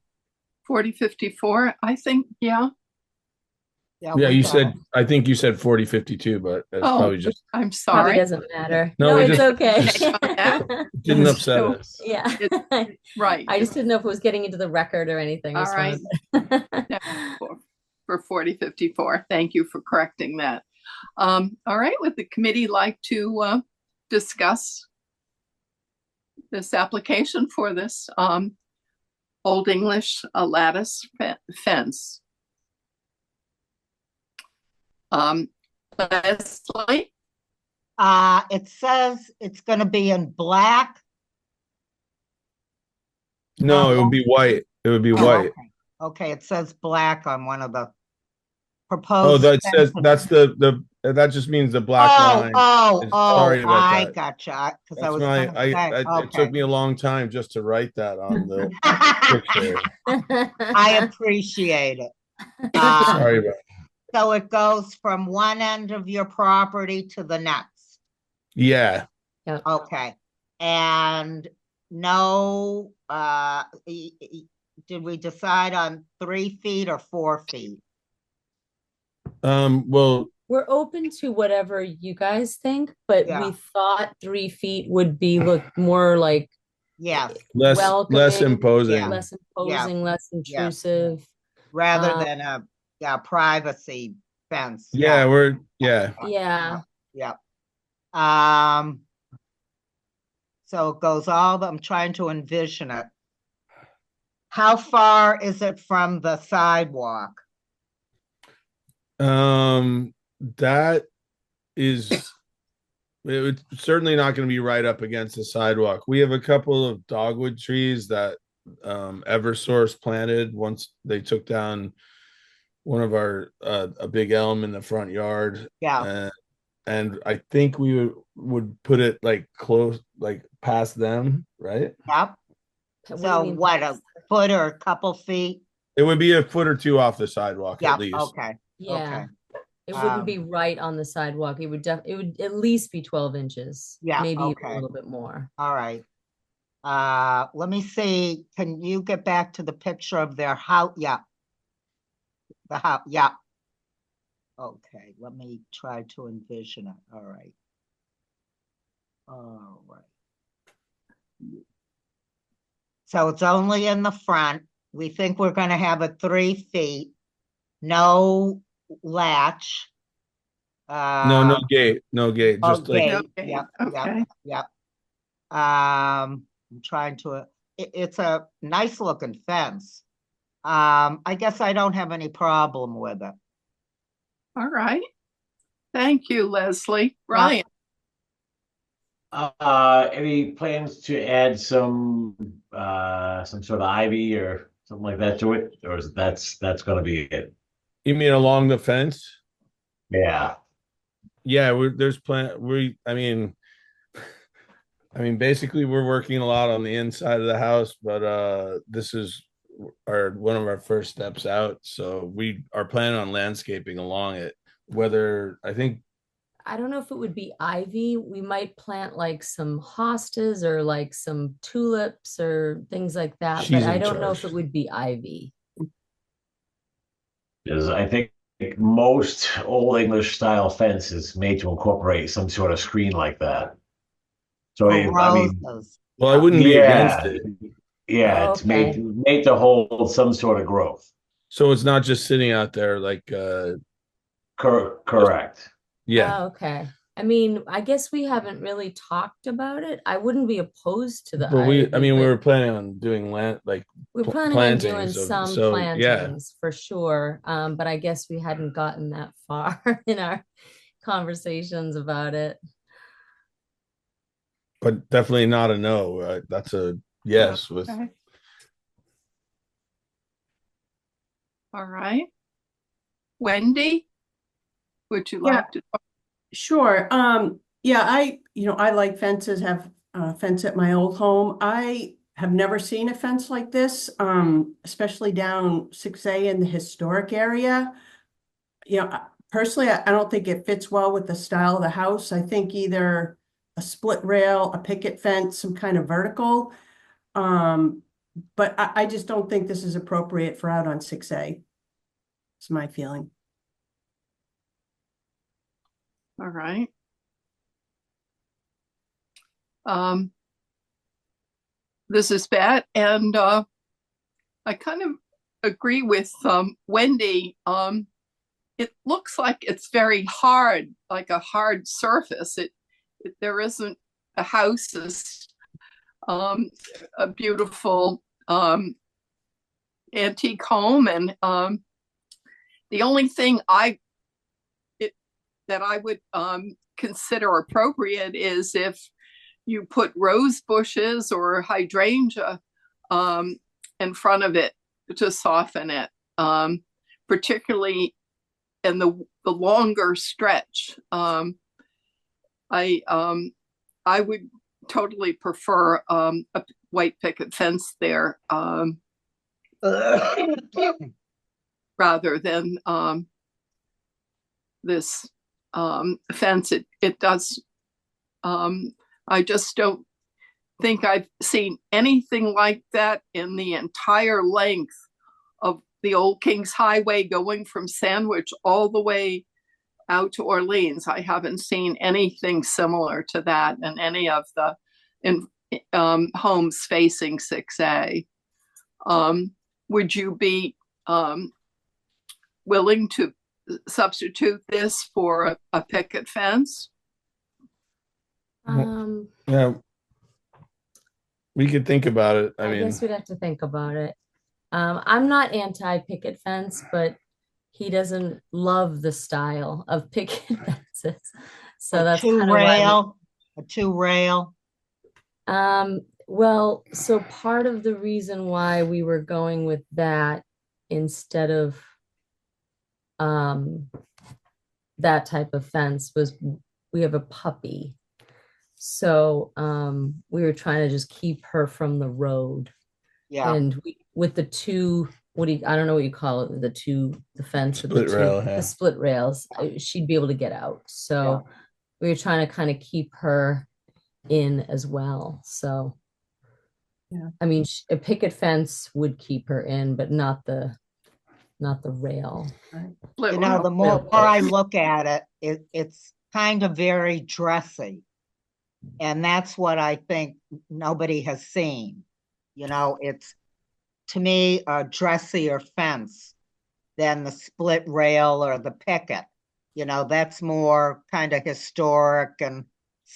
4054, I think, yeah. Yeah, Yeah, we you got said, it. I think you said 4052, but it's Oh, probably just, I'm Probably sorry. doesn't matter. No, No, we it's just- okay. just- that. didn't upset So- us. Yeah. Right. I just didn't know if it was getting into the record or anything. I All just right. wanted- For 4054. Thank you for correcting that. All right, would the committee like to discuss this application for this Old English lattice fence? Leslie? It says it's gonna be in black. No, it would be white. It would be Oh, white. okay. Okay, it says black on one of the Oh, proposed. that says, fences. that's that just means the black line. Oh, Sorry about I that. gotcha, because I That's was my, gonna say, it okay. took me a long time just to write that on the picture. I appreciate it. Sorry about, So it goes from one end of your property to the next. yeah. Okay, and no, did we decide on 3 feet or 4 feet? Well, We're open to whatever you guys think, but Yeah. we thought 3 feet would be look more like Yes, less welcoming, imposing. less imposing, less Yeah. intrusive. rather than a privacy fence. Yeah, yeah. Yeah. Yep. So it goes I'm trying to envision it. How far is it from the sidewalk? That is, it's certainly not going to be right up against the sidewalk. We have a couple of dogwood trees that Eversource planted once they took down one of our a big elm in the front yard. Yeah. And I think we would put it like close, like past them, right? Yep. What do you So mean what, past? a foot or a couple feet? It would be a foot or two off the sidewalk Yeah, at least. okay. Yeah. Okay. It wouldn't be right on the sidewalk. It would at least be 12 inches. Yeah, Maybe even okay. a little bit more. All right. Let me see. Can you get back to the picture of their house? Yeah. The house, yeah. Okay, let me try to envision it. All right. All right. So it's only in the front. We think we're gonna have a 3 feet, no latch. No gate, just like, gate. Okay, Yep, okay. yep. I'm trying to, it's a nice looking fence. I guess I don't have any problem with it. All right. Thank you, Leslie. Ryan? Any plans to add some sort of ivy or something like that to it, or is that's gonna be it? you mean along the fence? Yeah. Yeah, there's I mean, basically we're working a lot on the inside of the house, but this is one of our first steps out. So we are planning on landscaping along it. Whether I don't know if it would be ivy. We might plant like some hostas or like some tulips or things like that, She's but I in don't know if charge. it would be ivy. Because I think most Old English style fence is made to incorporate some sort of screen like that. So I mean, Roses. well, I wouldn't be against yeah, it. yeah, Oh, it's okay. made to hold some sort of growth. So it's not just sitting out there like Correct. yeah. Oh, okay. I mean, I guess we haven't really talked about it. I wouldn't be opposed to the But we ivy, we but were planning on doing we're planning on doing plantings of, some so yeah. plantings for sure. But I guess we hadn't gotten that far in our conversations about it. But definitely not a no. That's a yes with Okay. All right. Wendy, would you Yeah. like to? Sure. Yeah, I like fences, have a fence at my old home. I have never seen a fence like this, especially down 6A in the historic area. Personally, I don't think it fits well with the style of the house. I think either a split rail, a picket fence, some kind of vertical. But I just don't think this is appropriate for out on 6A. It's my feeling. All right. This is Pat, and I kind of agree with Wendy. It looks like it's very hard, like a hard surface. There isn't a house is a beautiful antique home, and the only thing that I would consider appropriate is if you put rose bushes or hydrangea in front of it to soften it, particularly in the longer stretch. I would totally prefer a white picket fence there rather than this fence. It does. I just don't think I've seen anything like that in the entire length of the Old Kings Highway going from Sandwich all the way out to Orleans. I haven't seen anything similar to that in any of the homes facing 6A. Would you be willing to substitute this for a picket fence? Yeah, we could think about it. I I mean, guess we'd have to think about it. I'm not anti-picket fence, but he doesn't love the style of picket fences. So that's kind of why a two rail. Well, so part of the reason why we were going with that instead of that type of fence was we have a puppy. So we were trying to just keep her from the road. Yeah. And with the two, I don't know what you call it, the fence with Split rail, yeah. the split rails, she'd be able to get out. So we were trying to kind of keep her in as well. So, I mean, a picket fence would keep her in, but not the rail. You know, the more I look at it, it's kind of very dressy. And that's what I think nobody has seen. You know, it's, to me, a dressier fence than the split rail or the picket. You know, that's more kind of historic and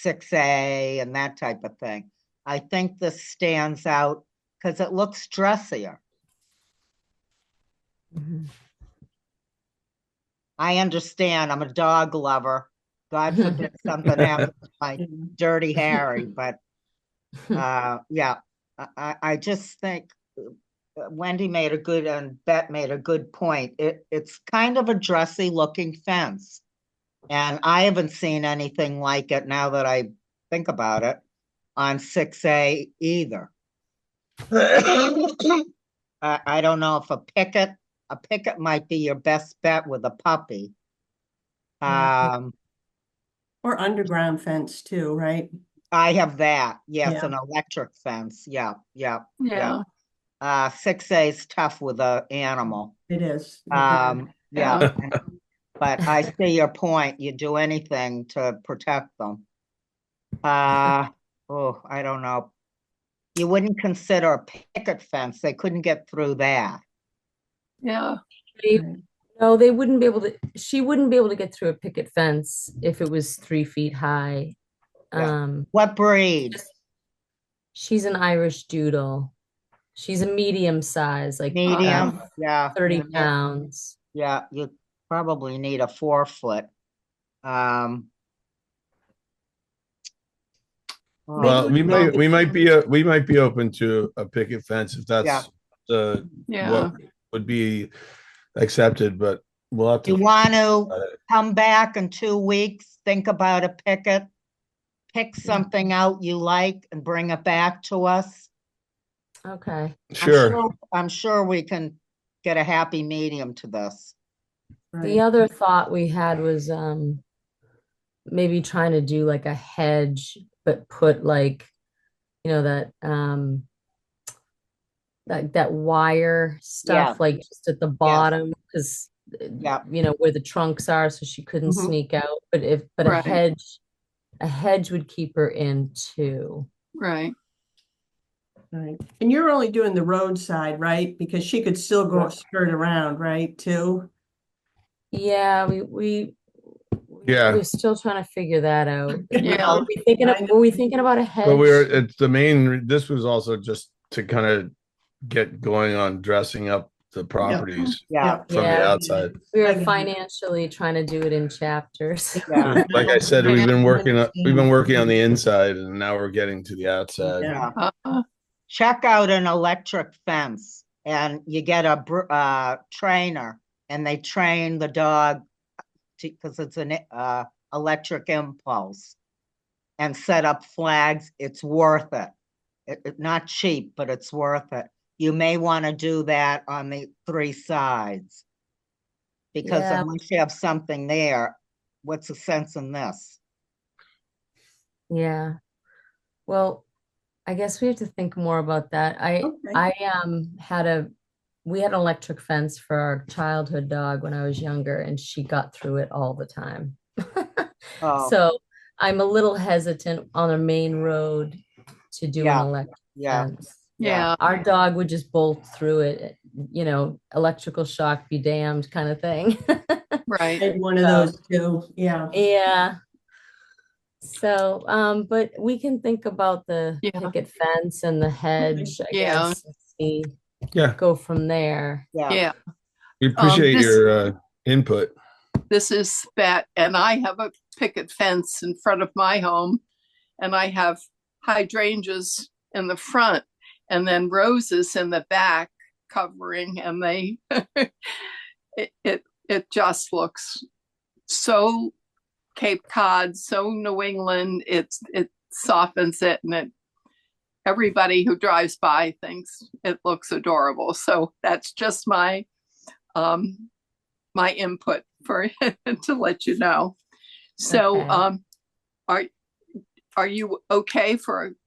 6A and that type of thing. I think this stands out because it looks dressier. Mm-hmm. I understand. I'm a dog lover. God forbid something happens to my dirty Harry, but yeah, I just think Wendy made a good and Bet made a good point. It's kind of a dressy looking fence. And I haven't seen anything like it now that I think about it on 6A either. I don't know if a picket might be your best bet with a puppy. Or underground fence too, right? I have that. Yes, Yeah. an electric fence. Yeah. 6A is tough with an animal. It is. Yeah. But I see your point. You do anything to protect them. I don't know. You wouldn't consider a picket fence. They couldn't get through that. Yeah. No, they wouldn't be able to. She wouldn't be able to get through a picket fence if it was 3 feet high. What breed? She's an Irish Doodle. She's a medium size, like medium. 30 pounds. Yeah, you probably need a 4-foot. Well, we might be open to a picket fence if that's what would be accepted, but we'll have to. You want to come back in 2 weeks, think about a picket, pick something out you like and bring it back to us. Okay. Sure. I'm sure we can get a happy medium to this. The other thought we had was maybe trying to do like a hedge, but put like, that that wire stuff, like just at the bottom, because Yeah. you know where the trunks are, so she couldn't Mhm. sneak out. But Right. a hedge would keep her in too. Right. Right. And you're only doing the roadside, right? Because she could still go skirt around, right, too? Yeah, Yeah. we're still trying to figure that out. Yeah. Were we thinking about a hedge? But it's the this was also just to kind of get going on dressing up the properties Yeah. from the Yeah. outside. We I were get it. financially trying to do it in chapters. Yeah. Like I said, we've been working on Understand. the inside, and now we're getting to the outside. Yeah. Check out an electric fence, and you get a trainer, and they train the dog because it's an electric impulse, and set up flags. It's worth it. Not cheap, but it's worth it. You may want to do that on the 3 sides, because Yeah. unless you have something there, what's the sense in this? Yeah. Well, I guess we have to think more about that. Okay. We had an electric fence for our childhood dog when I was younger, and she got through it all the time. Oh, So I'm a little hesitant on a main road to do an Yeah. electric yeah. fence. Yeah. Our dog would just bolt through it, you know, electrical shock be damned kind of thing. Right. I had one of those too, yeah. Yeah. So, but we can think about the Yeah. picket fence and the hedge, I Yeah. guess, and see, Yeah, go from there. Yeah. Yeah. we appreciate this- your input. This is Spat, and I have a picket fence in front of my home, and I have hydrangeas in the front, and then roses in the back covering, and they it just looks so Cape Cod, so New England. It softens it, and everybody who drives by thinks it looks adorable. So that's just my my input for to let you know. So Okay. are you okay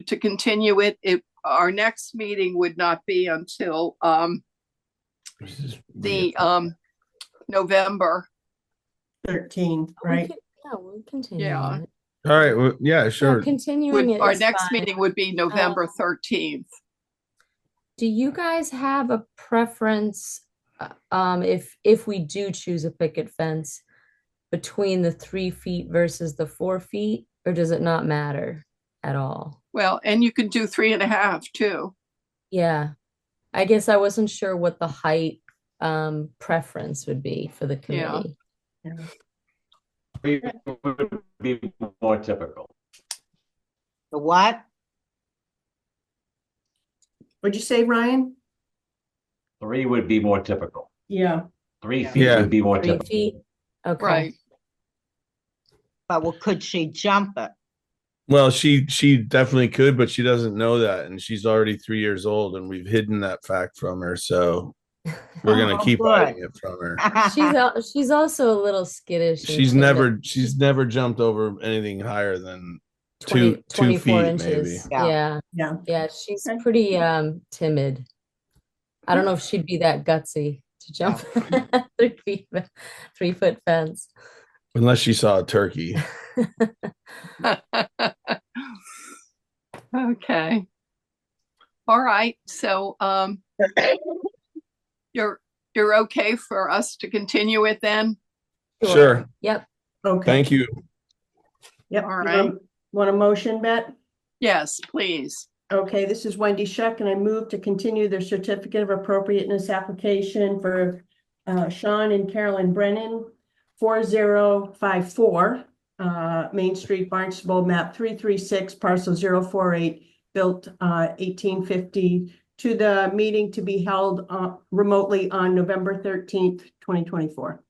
to continue it? Our next meeting would not be until the November. 13, right? We'll continue Yeah. it. All right, well, yeah, Yeah, sure. continuing it Our is next fine. meeting would be November 13th. Do you guys have a preference, if we do choose a picket fence between the 3 feet versus the 4 feet, or does it not matter at all? Well, and you can do 3.5 too. Yeah, I guess I wasn't sure what the height preference would be for the Yeah. committee. Would be more typical. The what? What'd you say, Ryan? 3 would be more typical. Yeah. 3 feet Yeah. would be more 3 typical. feet? Okay. Right. But well, could she jump it? Well, she definitely could, but she doesn't know that, and she's already 3 years old, and we've hidden that fact from her. So we're gonna Oh, keep good. hiding it from her. She's also a little skittish. and She's timid. never jumped over anything higher than 20 2 24 feet, inches. maybe. Yeah. Yeah. Yeah, she's Okay. pretty timid. I don't know if she'd be that gutsy to jump 3 foot fence. Unless she saw a turkey. Okay. All right. So you're okay for us to continue it then? Sure. Yep. Okay. Thank you. Yep. All You right. Want a motion, Bet? Yes, please. Okay, this is Wendy Shuck, and I move to continue their certificate of appropriateness application for Sean and Carolyn Brennan, 4054 Main Street, Barnstable, map 336, parcel 048, built 1850, to the meeting to be held remotely on November 13th, 2024.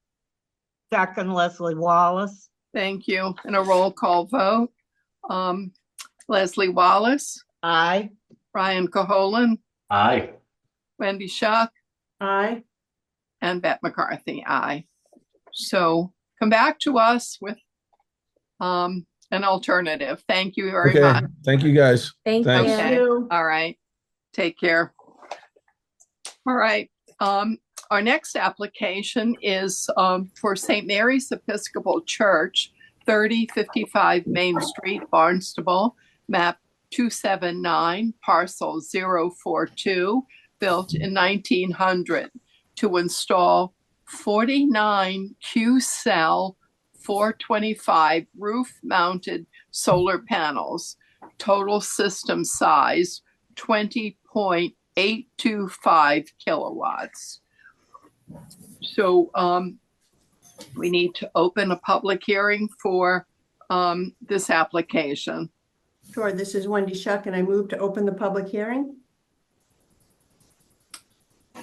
Second, Leslie Wallace. Thank you. And a roll call vote. Leslie Wallace, Aye. Ryan Caholen, Aye. Wendy Shuck, Aye. and Bette McCarthy. Aye. So come back to us with an alternative. Thank you very Okay. much. Thank you guys. Thank Thanks. you. Thank you. All right. Take care. All right. Our next application is for St. Mary's Episcopal Church, 3055 Main Street, Barnstable, map 279, parcel 042, built in 1900, to install 49 Q-cell 425 roof-mounted solar panels. Total system size 20.825 kilowatts. So we need to open a public hearing for this application. Sure, this is Wendy Shuck, and I move to open the public hearing.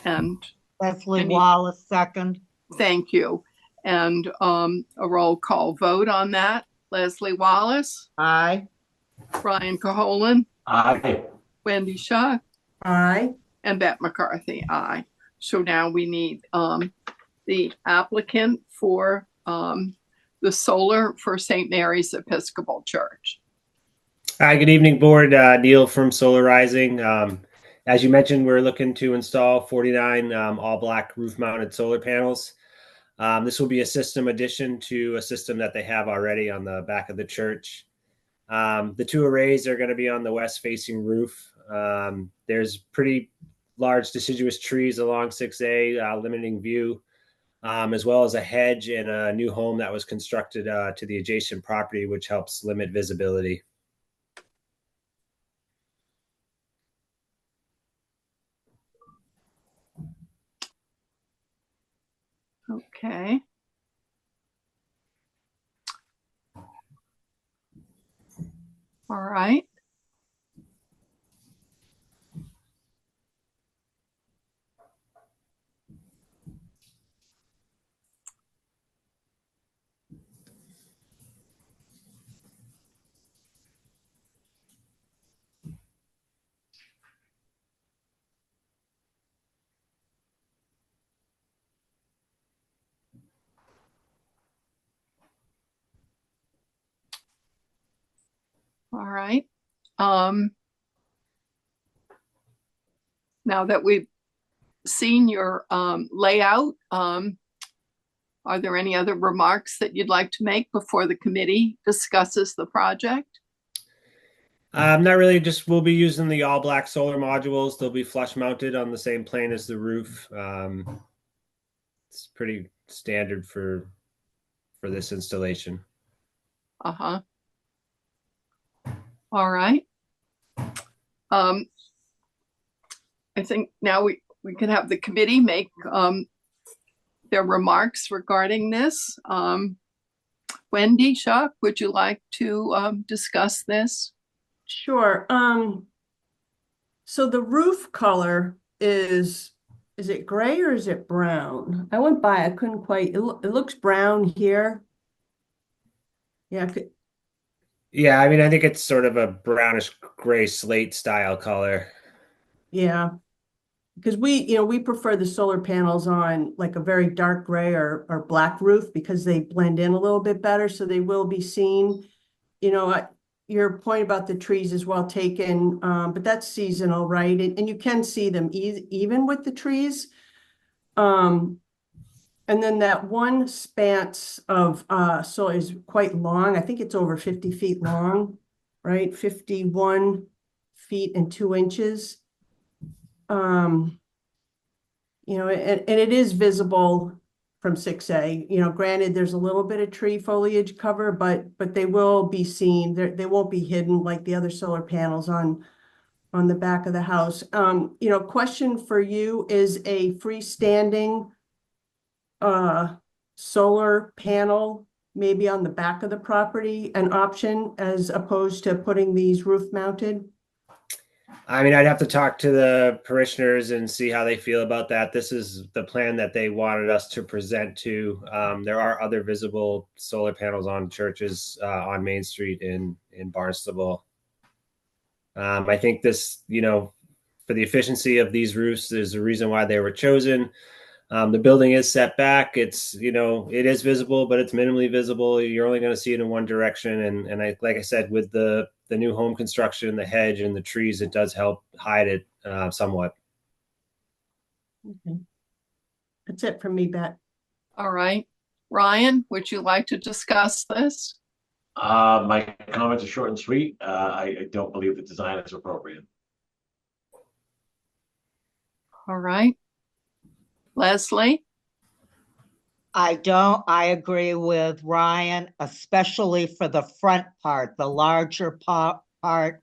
And Leslie Wallace, second. thank you. And a roll call vote on that. Leslie Wallace. Aye. Brian Caholen. Aye. Wendy Shuck. Aye. And Beth McCarthy. Aye. So now we need the applicant for the solar for St. Mary's Episcopal Church. Hi, good evening, board. Neil from Solar Rising. As you mentioned, we're looking to install 49 all-black roof-mounted solar panels. This will be a system addition to a system that they have already on the back of the church. The two arrays are going to be on the west-facing roof. There's pretty large deciduous trees along 6A, limiting view, as well as a hedge and a new home that was constructed to the adjacent property, which helps limit visibility. Okay. All right. All right. Now that we've seen your layout, are there any other remarks that you'd like to make before the committee discusses the project? Not really, just we'll be using the all black solar modules. They'll be flush mounted on the same plane as the roof. It's pretty standard for this installation. Uh-huh. All right. I think now we can have the committee make their remarks regarding this. Wendy Shuck, would you like to discuss this? Sure. So the roof color is it gray or is it brown? I went by, I couldn't quite, it looks brown here. Yeah. Yeah, I mean, I think it's sort of a brownish gray slate style color. Yeah. Because we prefer the solar panels on like a very dark gray or black roof because they blend in a little bit better. So they will be seen, your point about the trees is well taken, but that's seasonal, right? And you can see them even with the trees. And then that one span of soil is quite long. I think it's over 50 feet long, right? 51 feet and 2 inches. And it is visible from 6A. Granted, there's a little bit of tree foliage cover, but they will be seen. They won't be hidden like the other solar panels on the back of the house. Question for you, is a freestanding solar panel maybe on the back of the property an option as opposed to putting these roof mounted? I mean, I'd have to talk to the parishioners and see how they feel about that. This is the plan that they wanted us to present to. There are other visible solar panels on churches on Main Street in Barnstable. I think this, for the efficiency of these roofs, there's a reason why they were chosen. The building is set back. It's, it is visible, but it's minimally visible. You're only going to see it in one direction. And like I said, with the new home construction, the hedge and the trees, it does help hide it somewhat. Okay. That's it from me, Bet. All right. Ryan, would you like to discuss this? My comments are short and sweet. I don't believe the design is appropriate. All right. Leslie? I agree with Ryan, especially for the front part, the larger part,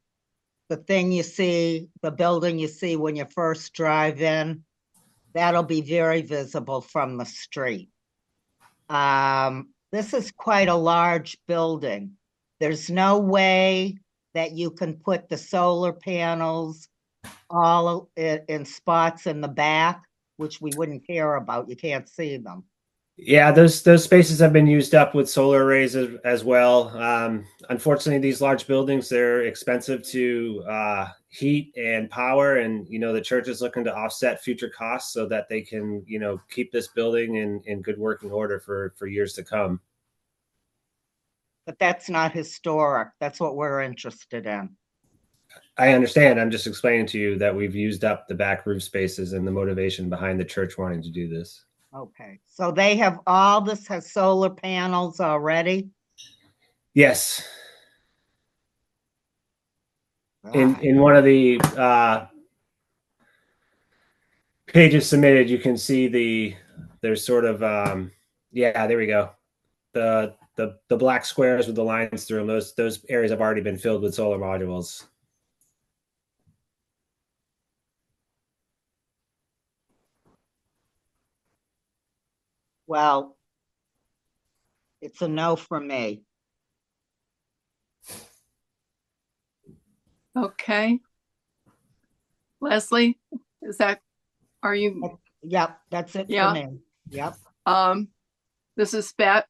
the thing you see, the building you see when you first drive in, that'll be very visible from the street. This is quite a large building. There's no way that you can put the solar panels all in spots in the back, which we wouldn't care about. You can't see them. Yeah, those spaces have been used up with solar arrays as well. Unfortunately, these large buildings, they're expensive to heat and power, and the church is looking to offset future costs so that they can keep this building in good working order for years to come. But that's not historic. That's what we're interested in. I understand. I'm just explaining to you that we've used up the back roof spaces and the motivation behind the church wanting to do this. Okay, so they have this has solar panels already? Yes. Right. In one of the pages submitted, you can see there's sort of yeah, there we go. The black squares with the lines through them, those areas have already been filled with solar modules. Well, it's a no for me. Okay. Leslie, are you? Yep, that's it Yeah. for me. Yep. This is Bet.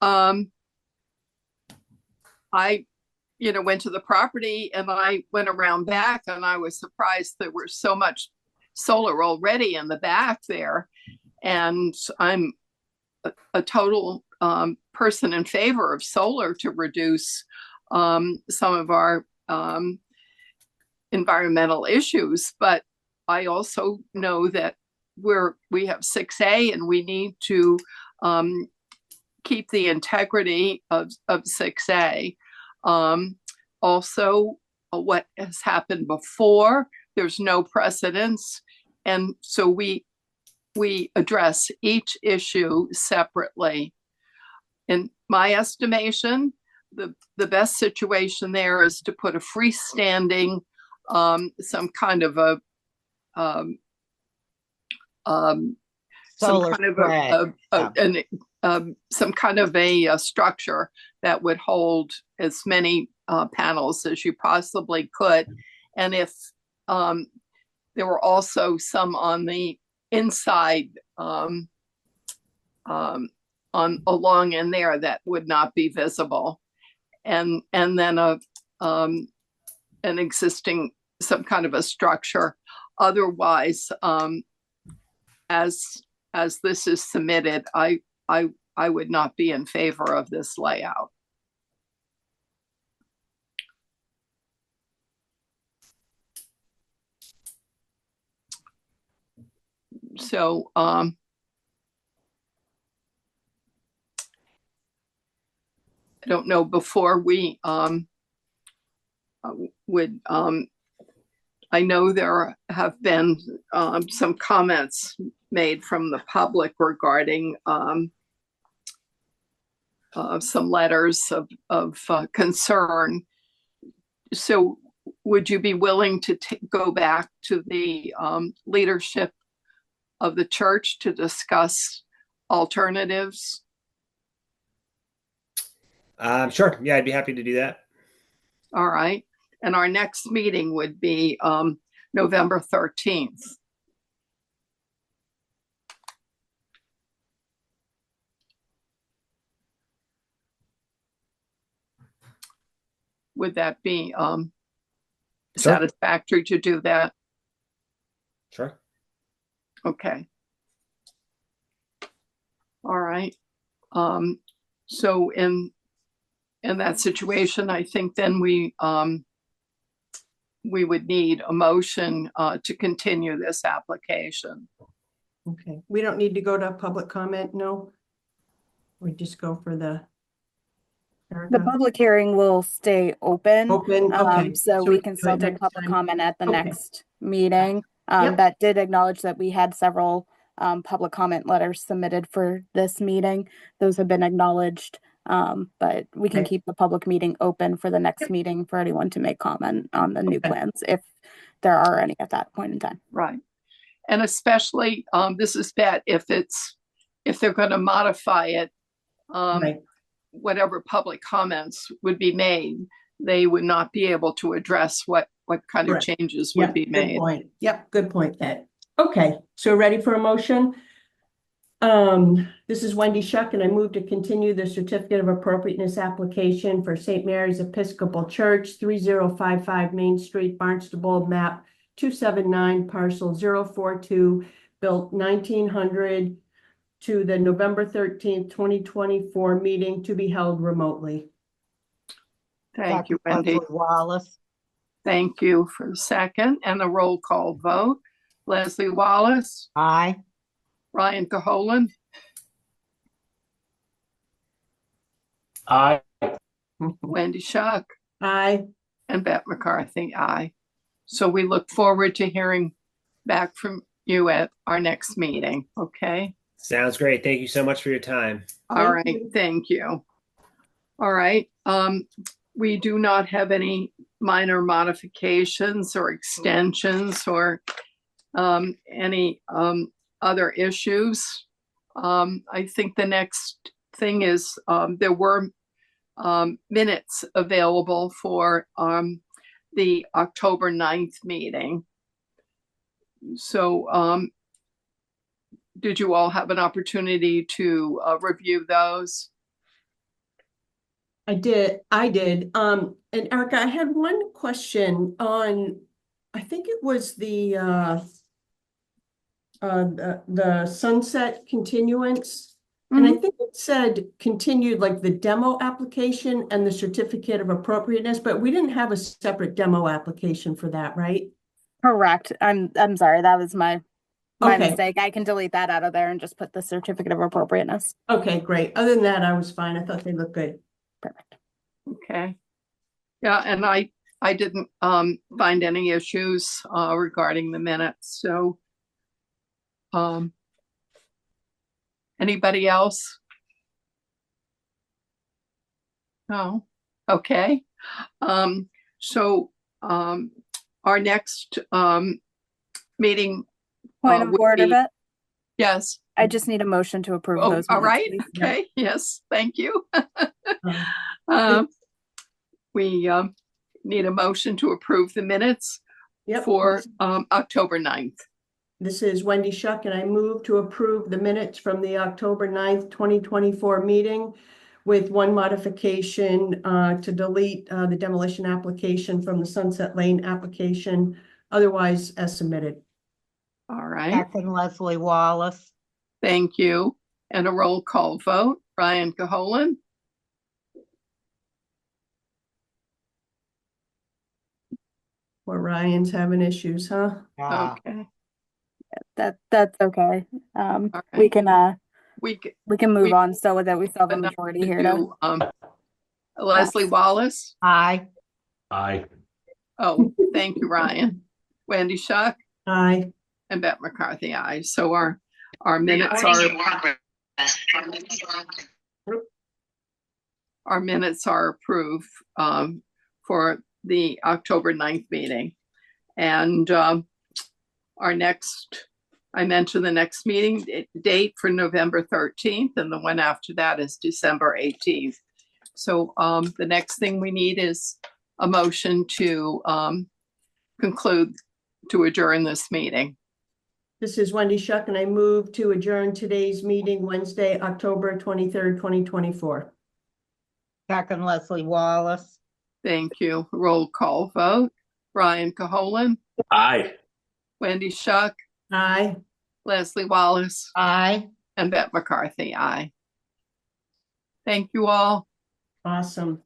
I went to the property and I went around back and I was surprised there was so much solar already in the back there. And I'm a total person in favor of solar to reduce some of our environmental issues. But I also know that we have 6A and we need to keep the integrity of 6A. Also, what has happened before, there's no precedence. And so we address each issue separately. In my estimation, the best situation there is to put a freestanding, some kind of a Solar some kind of a structure that would hold as many panels as you possibly could. And if there were also some on the inside along in there that would not be visible, and then an existing some kind of a structure. Otherwise, as this is submitted, I would not be in favor of this layout. So I don't know, before we would I know there have been some comments made from the public regarding some letters of concern. So would you be willing to go back to the leadership of the church to discuss alternatives? Sure. Yeah, I'd be happy to do that. All right. And our next meeting would be November 13th. Would that be satisfactory to do that? Sure. Okay. All right. So in that situation, I think then we we would need a motion to continue this application. Okay, we don't need to go to public comment, no? We just go for the. The Erica? public hearing will stay open. Open, okay. So So we we can do still it take next public time. comment at the Okay. next meeting. Yep. That did acknowledge that we had several public comment letters submitted for this meeting. Those have been acknowledged. But we can Okay. keep the public meeting open for the next meeting for anyone to make comment on the new Okay. plans if there are any at that point in time. Right. And especially, this is bad if they're going to modify it, Right. whatever public comments would be made, they would not be able to address what kind of Correct. changes Yep, would be good made. point. Yep, good point, Ed. Okay, so ready for a motion? This is Wendy Shuck, and I move to continue the certificate of appropriateness application for St. Mary's Episcopal Church, 3055 Main Street, Barnstable, map 279, parcel 042, built 1900, to the November 13th, 2024 meeting to be held remotely. Thank you, Second, Wendy. Leslie Wallace. Thank you for the second and a roll call vote. Leslie Wallace, Aye. Ryan Caholen, Aye. Wendy Shuck, Aye. and Beth McCarthy, aye. So we look forward to hearing back from you at our next meeting, okay? Sounds great. Thank you so much for your time. All Thank right, you. thank you. All right, we do not have any minor modifications or extensions or any other issues. I think the next thing is there were minutes available for the October 9th meeting. So did you all have an opportunity to review those? I did. And Erica, I had one question on, I think it was the sunset continuance. And I think it said continued like the demo application and the certificate of appropriateness, but we didn't have a separate demo application for that, right? Correct. I'm sorry, that was my Okay. mistake. I can delete that out of there and just put the certificate of appropriateness. Okay, great. Other than that, I was fine. I thought they looked good. Perfect. Okay. Yeah, and I didn't find any issues regarding the minutes. So anybody else? No. Okay. So our next meeting Point of would order, be, Beth. yes. I just need a motion to approve Oh, those all minutes, right. please. Okay. Yes. Thank you. Um, We need a motion to approve the minutes Yep. for October 9th. This is Wendy Shuck, and I move to approve the minutes from the October 9th, 2024 meeting with one modification to delete the demolition application from the Sunset Lane application, otherwise as submitted. All right. Second, Leslie Wallace. Thank you. And a roll call vote. Ryan Caholen, Or Ryan's having issues, huh? okay. That's okay. All We right. can We move we on so that we still have a enough majority to here to do Leslie Yes. Wallace. Aye. Aye. Oh, thank you, Ryan. Wendy Shuck Aye. and Beth McCarthy, aye. So our minutes are approved for the October 9th meeting. And our next, I mentioned the next meeting date for November 13th, and the one after that is December 18th. So the next thing we need is a motion to conclude, to adjourn this meeting. This is Wendy Shuck, and I move to adjourn today's meeting Wednesday, October 23rd, 2024. Second, Leslie Wallace. Thank you. Roll call vote. Ryan Caholen, Aye. Wendy Shuck, Aye. Leslie Wallace, Aye. and Beth McCarthy, aye. Thank you all. Awesome.